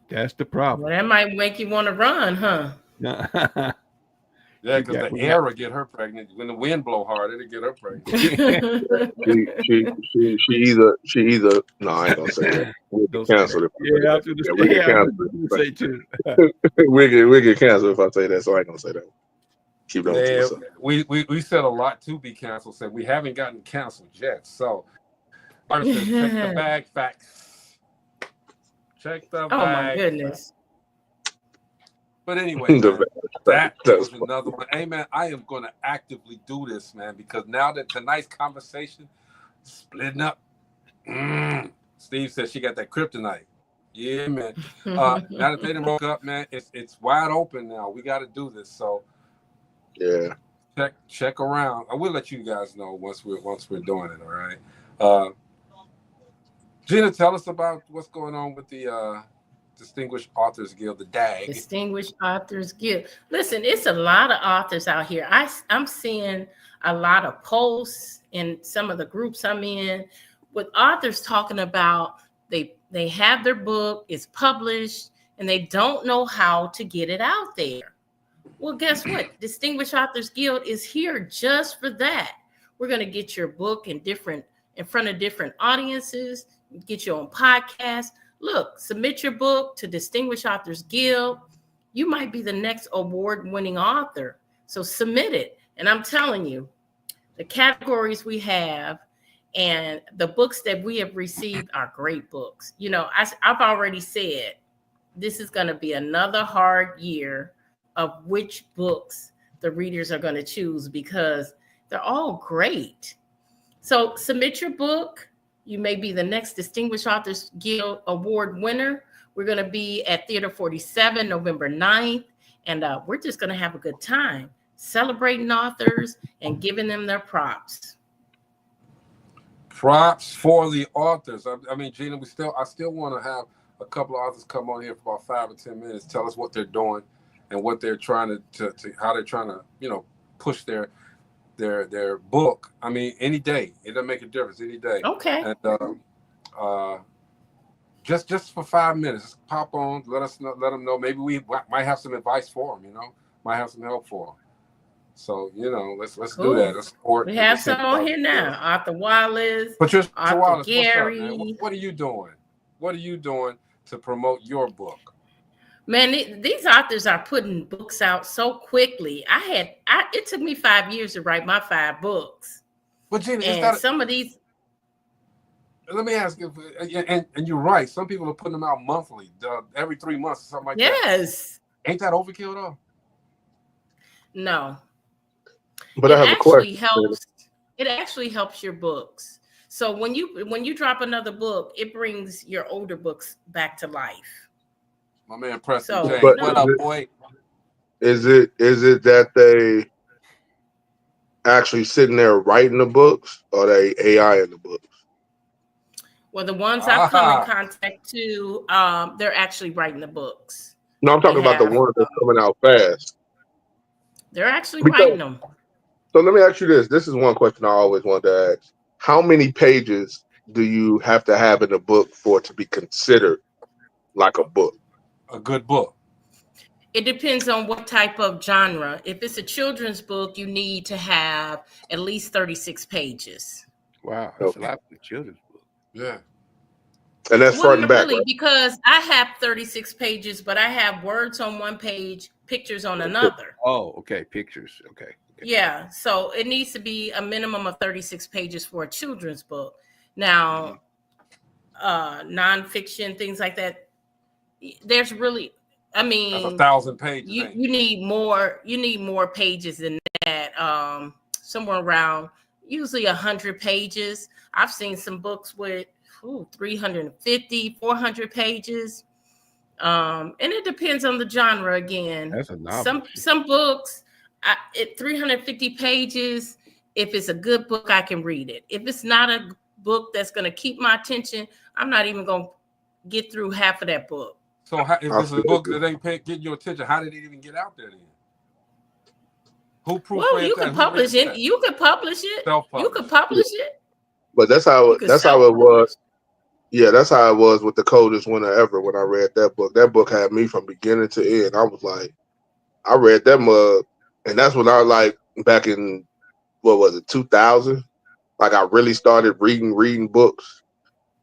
that's the Well, problem. that might make you want to run, huh? Yeah, You because got- the we air got- will get her pregnant. When the wind blow hard, it'll get her pregnant. She either. No, I ain't gonna say that. We'll Don't get say canceled that. if I say Yeah, I that. was gonna Yeah, say, we get yeah, I was canceled. gonna say too. We get canceled if I say that, so I ain't gonna say that. Keep that to Yeah, myself. we said a lot to be canceled. Said we haven't gotten canceled yet. So, Arthur says, check the bag facts. Check the Oh my bag. goodness. But anyway, man, that That's was another one. Hey, man, I am going to actively do this, man, because now that tonight's conversation, splitting up. Steve says she got that kryptonite. Yeah, man. Now that they done broke up, man, it's wide open now. We got to do this. So, yeah. Check around. I will let you guys know once we're doing it. All right. Gina, tell us about what's going on with the Distinguished Authors Guild, the DAG. Distinguished Authors Guild. Listen, it's a lot of authors out here. I'm seeing a lot of posts in some of the groups I'm in with authors talking about they have their book, it's published, and they don't know how to get it out there. Well, guess what? Distinguished Authors Guild is here just for that. We're going to get your book in front of different audiences, get you on podcasts. Look, submit your book to Distinguished Authors Guild. You might be the next award-winning author. So submit it. And I'm telling you, the categories we have and the books that we have received are great books. You know, I've already said this is going to be another hard year of which books the readers are going to choose because they're all great. So submit your book. You may be the next Distinguished Authors Guild Award winner. We're going to be at Theater 47, November 9th, and we're just going to have a good time celebrating authors and giving them their props. Props for the authors. I mean, Gina, I still want to have a couple of authors come on here for about 5 or 10 minutes, tell us what they're doing and what they're trying to how they're trying to, push their book. I mean, any day. It doesn't make a difference any day. Okay. And just for 5 minutes, just pop on, let them know. Maybe we might have some advice for them, might have some help for them. So, let's Cool. do that. Let's support. We have some on here now. Arthur Wallace, Patricia Arthur Wallace, Gary. what's up, man? What are you doing? What are you doing to promote your book? Man, these authors are putting books out so quickly. It took me 5 years to write my 5 books. But Gina, and some of these. Let me ask you, and you're right. Some people are putting them out monthly, every 3 months or something like that. Yes. Ain't that overkill though? No. But I have a question. It actually helps your books. So when you drop another book, it brings your older books back to life. My man Preston So, James. But What up, boy? Is it that they actually sitting there writing the books, or they AI in the books? Well, the ones I've come in contact to, they're actually writing the books. No, I'm talking about the ones that's coming out fast. They're actually writing them. So let me ask you this. This is one question I always wanted to ask. How many pages do you have to have in a book for it to be considered like a book? A good book. It depends on what type of genre. If it's a children's book, you need to have at least 36 pages. Wow, that's a lot for a children's book. Yeah. And that's front and back, really, right? because I have 36 pages, but I have words on one page, pictures on another. Oh, okay, pictures. Okay. Yeah, so it needs to be a minimum of 36 pages for a children's book. Now, nonfiction, things like that, there's really, I mean, that's 1,000 pages. You need more pages than that. Somewhere around usually 100 pages. I've seen some books with 350, 400 pages. And it depends on the genre again. That's a novel. Some books at 350 pages, if it's a good book, I can read it. If it's not a book that's going to keep my attention, I'm not even going to get through half of that book. So if it's a book that ain't getting your attention, how did it even get out there then? Who proofread that? Well, you can publish it. You could publish it. You could publish it. But that's how it was. Yeah, that's how it was with The Coldest Winter Ever when I read that book. That book had me from beginning to end. I was like, I read that mug, and that's when I like back in, what was it, 2000? Like I really started reading books.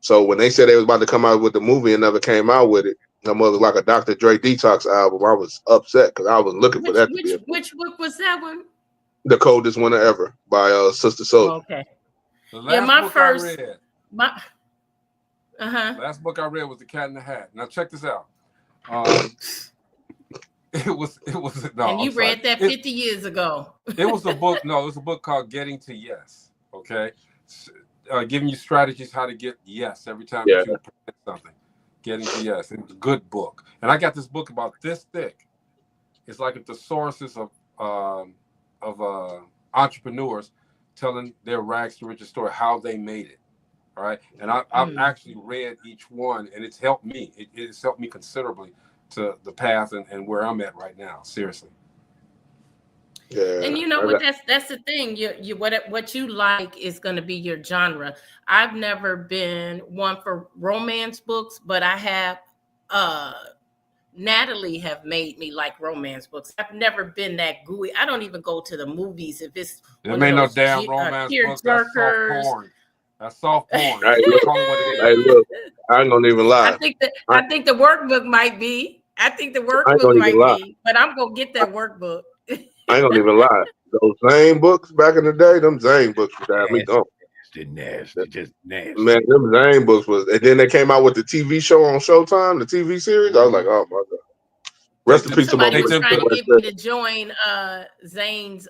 So when they said they was about to come out with the movie and never came out with it, that mug was like a Dr. Dre Detox album. I was upset because I was looking for that to be a book. Which book was that one? The Coldest Winter Ever by Sister Soldier. Okay. The Yeah, last my book first. I read. Last book I read was The Cat in the Hat. Now check this out. It was no. And you read that 50 years ago. It was a book. No, it was a book called Getting to Yes. Okay, giving you strategies how to get yes every time that you present something. Getting to Yes. It was a good book, and I got this book about this thick. It's like if the sources of entrepreneurs telling their rags to riches story, how they made it. All right, and I've actually read each one, and it's helped me. It's helped me considerably to the path and where I'm at right now. Seriously. Yeah. And you know what? That's the thing. You what you like is going to be your genre. I've never been one for romance books, but I have. Natalie have made me like romance books. I've never been that gooey. I don't even go to the movies if it's one of those no damn romance books. That's soft porn. That's soft porn. Hey, look, I ain't gonna even lie. I think the workbook might be. I think the workbook might be, but I'm gonna get that workbook. I ain't gonna even lie. Those Zane books back in the day, them Zane books would have me dumb. Nasty, just nasty. Man, them Zane books was, and then they came out with the TV show on Showtime, the TV series. I was like, oh my god. Rest in peace to my Somebody was trying to get me to join Zane's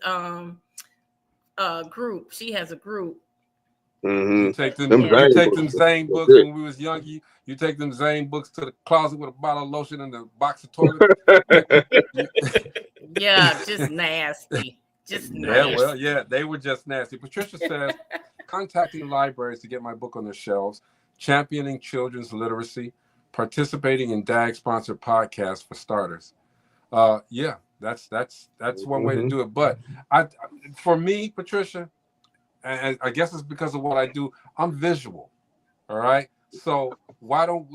group. She has a group. Mm-hmm. You take them Zane books when we was young. You take them Zane books to the closet with a bottle of lotion and a box of toilet. Yeah, just nasty. Just nasty. Yeah, well, yeah, they were just nasty. Patricia says, contacting libraries to get my book on their shelves, championing children's literacy, participating in DAG-sponsored podcasts for starters. Yeah, that's one way to do it. But for me, Patricia, and I guess it's because of what I do, I'm visual. All right. So why don't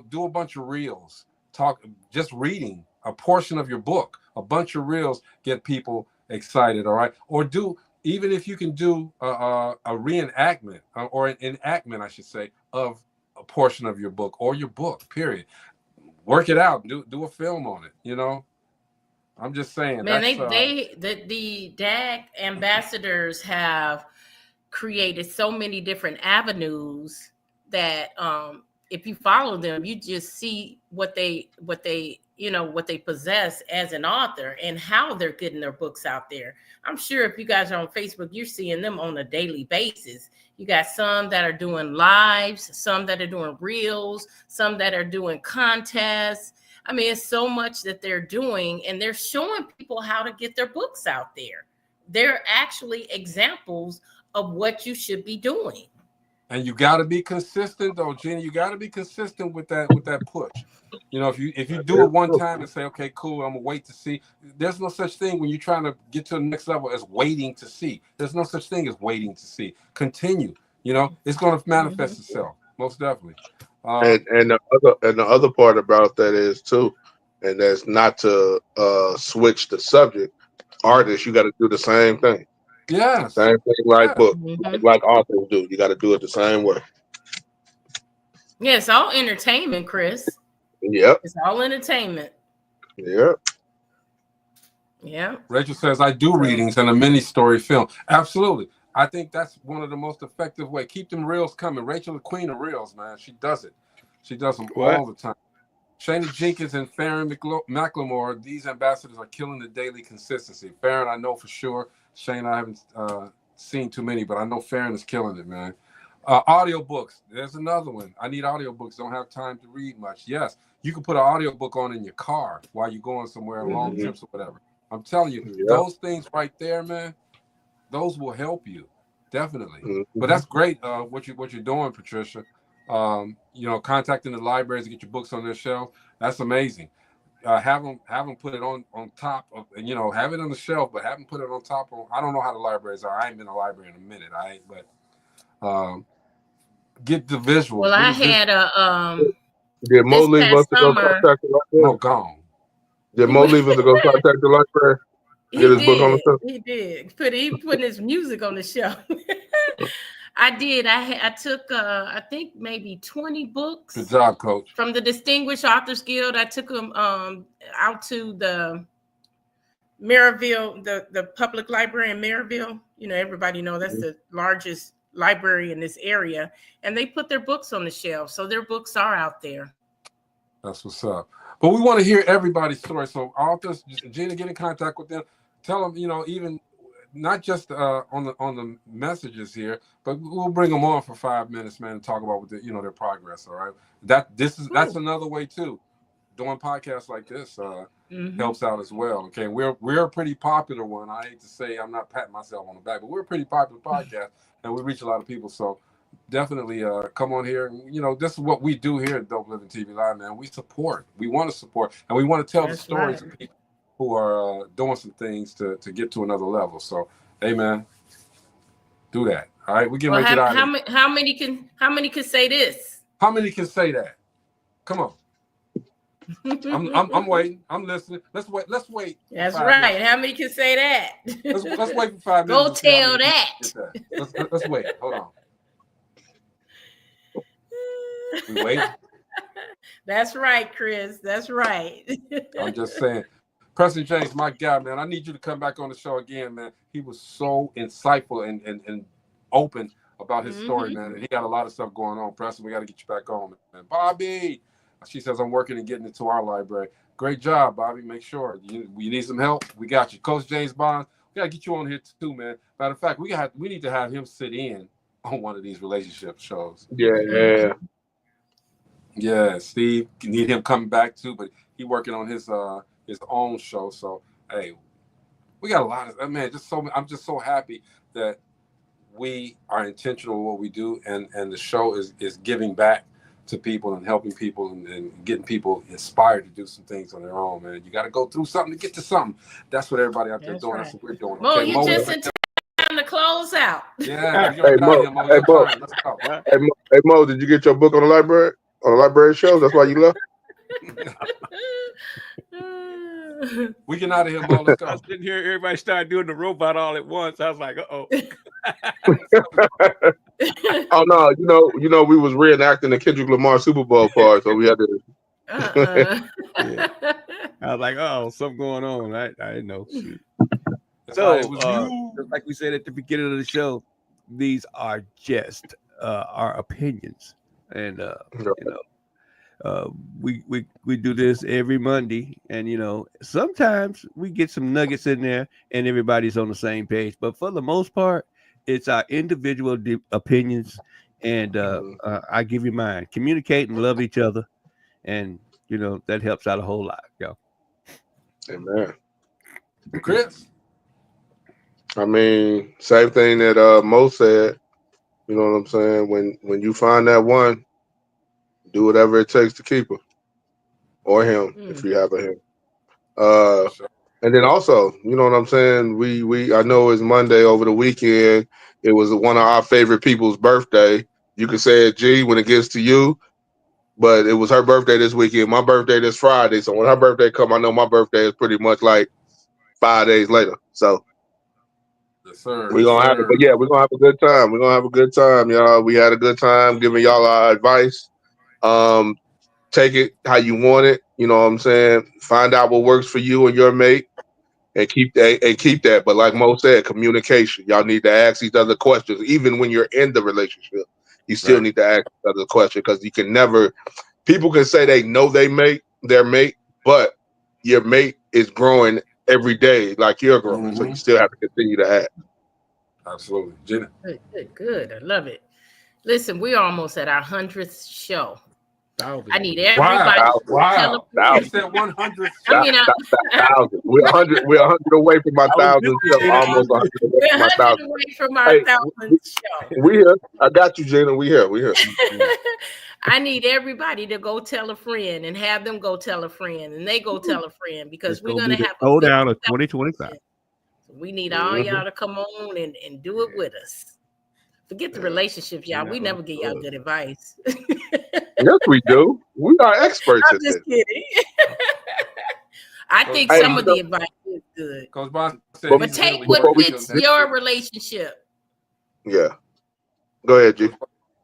do a bunch of reels, just reading a portion of your book, a bunch of reels, get people excited. All right. Or even if you can do a reenactment or an enactment, I should say, of a portion of your book or your book, period. Work it out. Do a film on it. I'm just saying. Man, the DAG ambassadors have created so many different avenues that if you follow them, you just see what they possess as an author and how they're getting their books out there. I'm sure if you guys are on Facebook, you're seeing them on a daily basis. You got some that are doing lives, some that are doing reels, some that are doing contests. I mean, it's so much that they're doing, and they're showing people how to get their books out there. They're actually examples of what you should be doing. And you got to be consistent, though, Jenny. You got to be consistent with that push. If you do it one time and say, okay, cool, I'm gonna wait to see. There's no such thing when you're trying to get to the next level as waiting to see. There's no such thing as waiting to see. Continue. It's going to manifest itself, most definitely. And the other part about that is too, and that's not to switch the subject. Artists, you got to do the same thing. Yeah, same thing like books, like authors do. You got to do it the same way. Yeah, it's all entertainment, Chris. Yep, it's all entertainment. Yep. Yeah. Rachel says, I do readings and a mini story film. Absolutely. I think that's one of the most effective ways. Keep them reels coming. Rachel, the queen of reels, man. She does it. She does them all the time. Shana Jenkins and Farron McLemore, these ambassadors are killing the daily consistency. Farron, I know for sure. Shane, I haven't seen too many, but I know Farron is killing it, man. Audiobooks. There's another one. I need audiobooks. Don't have time to read much. Yes, you can put an audiobook on in your car while you're going somewhere, long trips or whatever. I'm telling you, those things right there, man, those will help you. Definitely. But that's great what you're doing, Patricia. Contacting the libraries to get your books on their shelf. That's amazing. Have them put it on top of, have it on the shelf, but have them put it on top of. I don't know how the libraries are. I ain't been in a library in a minute. get the visuals. Well, I had Did Mo this leave us past to go summer. contact the library? Mo gone. Did Mo leave us to go contact the library? Get his book on the show? He did. He putting his music on the show. I did. I took I think maybe 20 books. Good job, Coach. From the Distinguished Authors Guild. I took them out to the Maryville, the public library in Maryville. You know, everybody know that's the largest library in this area, and they put their books on the shelf, so their books are out there. That's what's up. But we want to hear everybody's story. So authors, Gina, get in contact with them. Tell them, you know, even not just on the messages here, but we'll bring them on for 5 minutes, man, and talk about what their progress. All right, that's another way too. Doing podcasts like this helps out as well. Okay, we're a pretty popular one. I hate to say, I'm not patting myself on the back, but we're a pretty popular podcast, and we reach a lot of people. So definitely come on here. You know, this is what we do here at Dope Living TV Live, man. We support. We want to support, and we want to tell the stories of people who are doing some things to get to another level. So, hey, man, do that. All right, we can make it out. How many can say this? How many can say that? Come on. I'm waiting. I'm listening. Let's wait. That's right. How many can say that? Let's wait for 5 minutes. Go tell that. Let's wait. Hold on. We wait. That's right, Chris. That's right. I'm just saying. Preston James, my guy, man, I need you to come back on the show again, man. He was so insightful and open about his story, man. And he got a lot of stuff going on. Preston, we got to get you back on, man. Bobby, she says, I'm working and getting into our library. Great job, Bobby. Make sure you need some help. We got you. Coach James Bond, we got to get you on here too, man. Matter of fact, we need to have him sit in on one of these relationship shows. Yeah. Yeah, Steve, you need him coming back too, but he working on his own show. So, hey, we got a lot of, man, I'm just so happy that we are intentional in what we do, and the show is giving back to people and helping people and getting people inspired to do some things on their own, man. You got to go through something to get to something. That's what everybody out there doing. Right. That's what we're doing. Mo, you just in time to close out. Yeah. Hey, Mo, did you get your book on the library shelves? That's why you left? We get out of here, Mo. Let's go. I was sitting here, everybody started doing the robot all at once. I was like, uh-oh. Oh no, you know, we was reenacting the Kendrick Lamar Super Bowl part, so we had to. Yeah. I was like, oh, something going on. I didn't know. So, like we said at the beginning of the show, these are just our opinions, and we do this every Monday, and sometimes we get some nuggets in there, and everybody's on the same page. But for the most part, it's our individual opinions, and I give you mine. Communicate and love each other, and that helps out a whole lot, y'all. Amen. Chris? I mean, same thing that Mo said. You know what I'm saying? When you find that one, do whatever it takes to keep her or him if you have a him. And then also, you know what I'm saying? I know it's Monday over the weekend. It was one of our favorite people's birthday. You can say it, G, when it gets to you, but it was her birthday this weekend. My birthday this Friday. So when her birthday come, I know my birthday is pretty much like 5 days later. So yes, sir. We're gonna have it, but yeah, we're gonna have a good time. We're gonna have a good time, y'all. We had a good time giving y'all our advice. Take it how you want it. You know what I'm saying? Find out what works for you and your mate, and keep that. But like Mo said, communication. Y'all need to ask each other questions, even when you're in the relationship. You still need to ask each other questions, because you can never. People can say they know their mate, but your mate is growing every day, like you're growing. So you still have to continue to act. Absolutely, Gina. Good. I love it. Listen, we're almost at our 100th show. I need everybody. Wow. You said 100. I mean, 1,000. We're 100. We're 100 away from our 1,000th show. Almost 100 away from our 1,000th show. We here. I got you, Gina. We here. I need everybody to go tell a friend and have them go tell a friend, and they go tell a friend, because we're gonna have a down of 2025. So we need all y'all to come on and do it with us. Forget the relationships, y'all. We never give y'all good advice. Yes, we do. We are experts I'm at just this. kidding. I think Hey, some of the advice is good. Coach Bond said But But he's take literally what working fits till next your week. relationship. Yeah. Go ahead, G.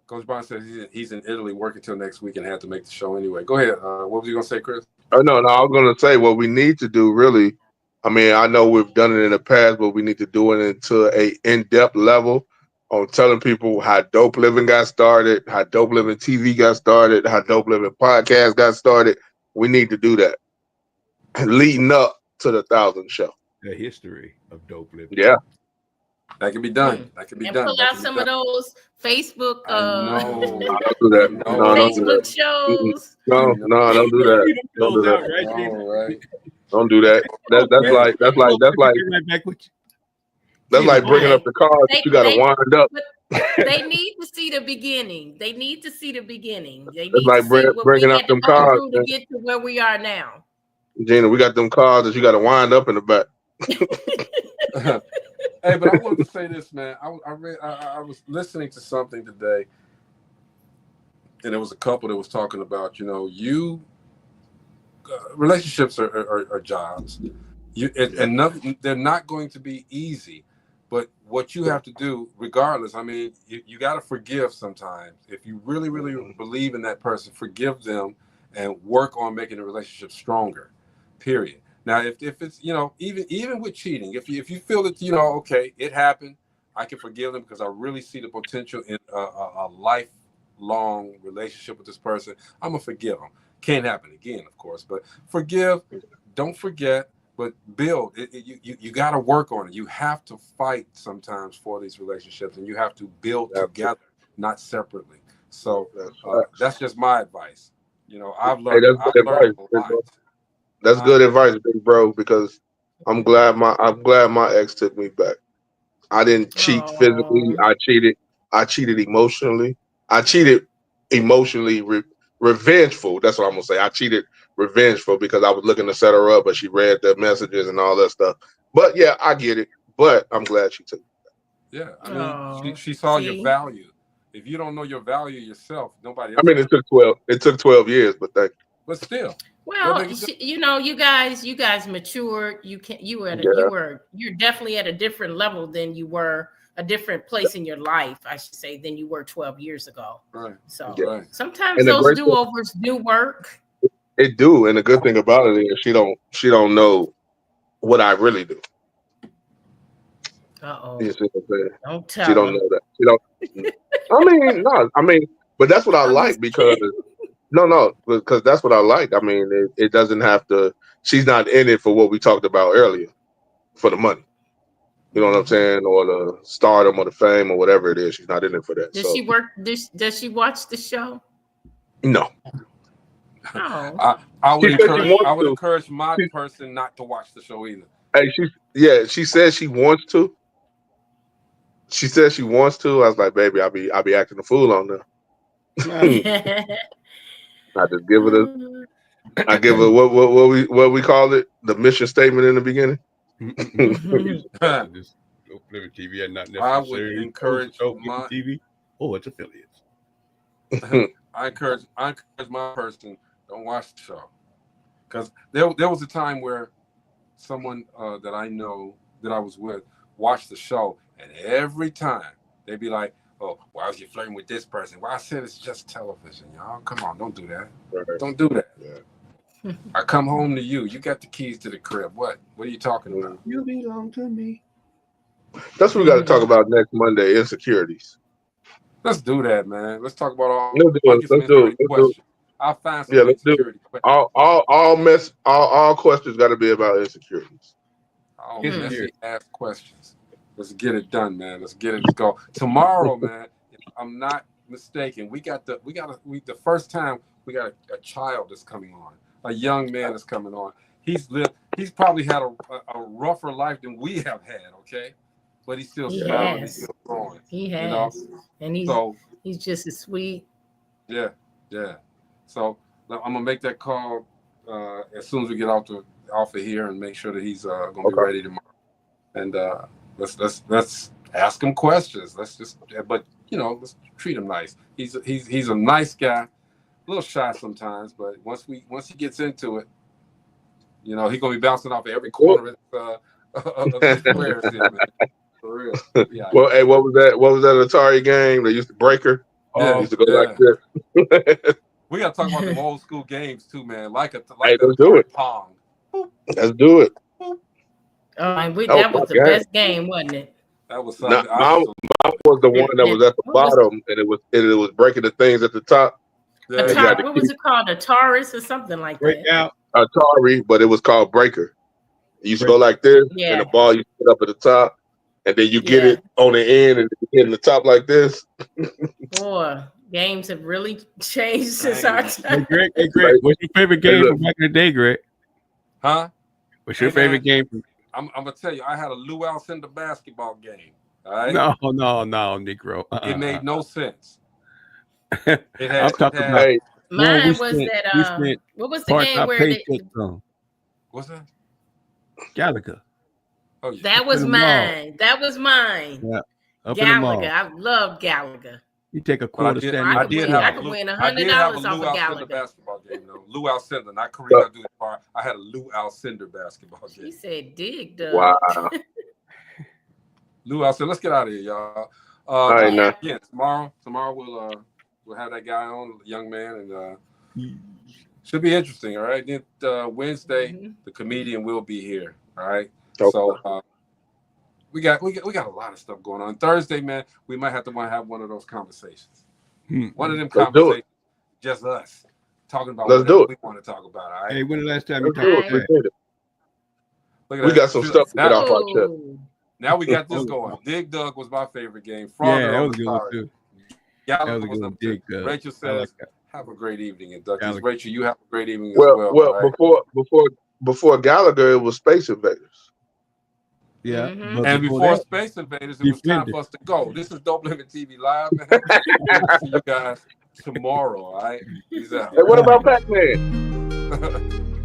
Coach Bond says he's in Italy working till next week and had to make the show anyway. Go ahead. What was you gonna say, Chris? Oh, no, I was going to say what we need to do really. I mean, I know we've done it in the past, but we need to do it into a in-depth level on telling people how Dope Living got started, how Dope Living TV got started, how Dope Living Podcast got started. We need to do that leading up to the 1,000 show. The history of Dope Living. Yeah. That can be done. That can be And done. pull That out can be some done. of those Facebook I know. Don't do that. I No, don't do Facebook that. shows. No, don't do that. Don't do that. Right. Don't do that. That's like Right back with you. that's like bringing up the cars that you got to wind up. They need to see the beginning. They need to see the beginning. They It's need like to see what we bringing up had to them go cars. through to get to where we are now. Gina, we got them cars that you got to wind up in the back. Hey, but I wanted to say this, man. I was listening to something today, and there was a couple that was talking about, relationships are jobs. They're not going to be easy, but what you have to do, regardless, I mean, you got to forgive sometimes. If you really, really believe in that person, forgive them and work on making the relationship stronger, period. Now, if it's, even with cheating, if you feel that, okay, it happened, I can forgive them because I really see the potential in a lifelong relationship with this person, I'm going to forgive them. Can't happen again, of course, but forgive, don't forget, but build. You got to work on it. You have to fight sometimes for these relationships, and you have to build together, not separately. So that's just my advice. I've learned a lot. That's good advice, big bro, because I'm glad my ex took me back. I didn't cheat physically. I cheated emotionally. I cheated emotionally revengeful. That's what I'm gonna say. I cheated revengeful because I was looking to set her up, but she read the messages and all that stuff. But yeah, I get it. But I'm glad she took me back. Yeah, I mean, she saw your value. If you don't know your value yourself, nobody else. I mean, it took 12 years, but thank you. But still. Well, you guys matured. You're definitely at a different level than you were, a different place in your life, I should say, than you were 12 years ago. Right. So And sometimes those do-overs do work. It do, and the good thing about it is she don't know what I really do. You see what I'm saying? Don't tell she don't know that. She don't. I mean, but that's what I like because. No, because that's what I like. I mean, it doesn't have to. She's not in it for what we talked about earlier, for the money. You know what I'm saying, or the stardom, or the fame, or whatever it is. She's not in it for that. Does she work? Does she watch the show? No. Oh. I would encourage my person not to watch the show either. Hey, she says she wants to. She says she wants to. I was like, baby, I'll be acting a fool on her. I just give it I give her what we call it, the mission statement in the beginning. Dope Living TV and not necessarily. I would encourage TV or its affiliates. I encourage my person, don't watch the show, because there was a time where someone that I know that I was with watched the show, and every time they'd be like, "Oh, why was you flirting with this person?" Well, I said it's just television, y'all. Come on, don't do that. Right. Don't do that. Yeah. I come home to you. You got the keys to the crib. What are you talking about? You belong to me. That's what we got to talk about next Monday. Insecurities. Let's do that, man. Let's talk about all. Let's do it. I'll find some insecurity questions. All questions got to be about insecurities. All messy ass questions. Let's get it done, man. Let's go tomorrow, man. If I'm not mistaken, the first time we got a child that's coming on, a young man that's coming on. He's probably had a rougher life than we have had. Okay, but he's still smiling. He's still growing. He has, and he's just as sweet. Yeah. So I'm gonna make that call as soon as we get off of here and make sure that he's gonna be ready tomorrow. And let's ask him questions. But let's treat him nice. He's a nice guy, a little shy sometimes, but once he gets into it, he's gonna be bouncing off of every corner of his players here, man. For real. Yeah. Well, hey, what was that Atari game? They used to breaker. Yeah, used to go like this. We gotta talk about them old school games too, man. Like the let's do it. Pong. Let's do it. Oh, that was the best game, wasn't it? That was Mine something. was the one that was at the bottom, and it was breaking the things at the top. Yeah. What was it called? Ataris or something like that? Atari, but it was called breaker. You used to go like this, and the ball you put up at the top, and then you get it on the end, and you get in the top like this. Boy, games have really changed since our time. Hey, Greg, what's your favorite game from back in the day, Greg? Huh? What's your favorite game? I'm gonna tell you, I had a Lou Alcindor basketball game. All right? No, Negro. It made no sense. Mine was that. What was the game where they? What's that? Gallagher. Oh, yeah. That was mine. Yeah. Gallagher. I love Gallagher. You take a quarter stand. I could win $100 off of Gallagher. Basketball game, though. Lou Alcindor, not Kareem Abdul-Jabbar. I had a Lou Alcindor basketball game. He said, "Dig, Doug." Wow. Lou Alcindor. Let's get out of here, y'all. All right, now. Yeah, tomorrow we'll have that guy on, the young man, and should be interesting. All right. Then Wednesday, the comedian will be here. All right. Okay. So we got a lot of stuff going on. Thursday, man, we might have to have one of those conversations. One of them conversations, just us talking about whatever we want to talk about. All right. Hey, when the last time you talked about it? We got some stuff to get off our chest. Now we got this going. Dig Dug was my favorite game. Yeah, that was good too. Gallagher was up too. Rachel says, "Have a great evening," and Doug. Rachel, you have a great evening as well. Well, right? before Gallagher, it was Space Invaders. Yeah, and before Space Invaders, it was time for us to go. This is Dope Living TV Live, man. See you guys tomorrow. All right, peace out. Hey, what about Pac-Man?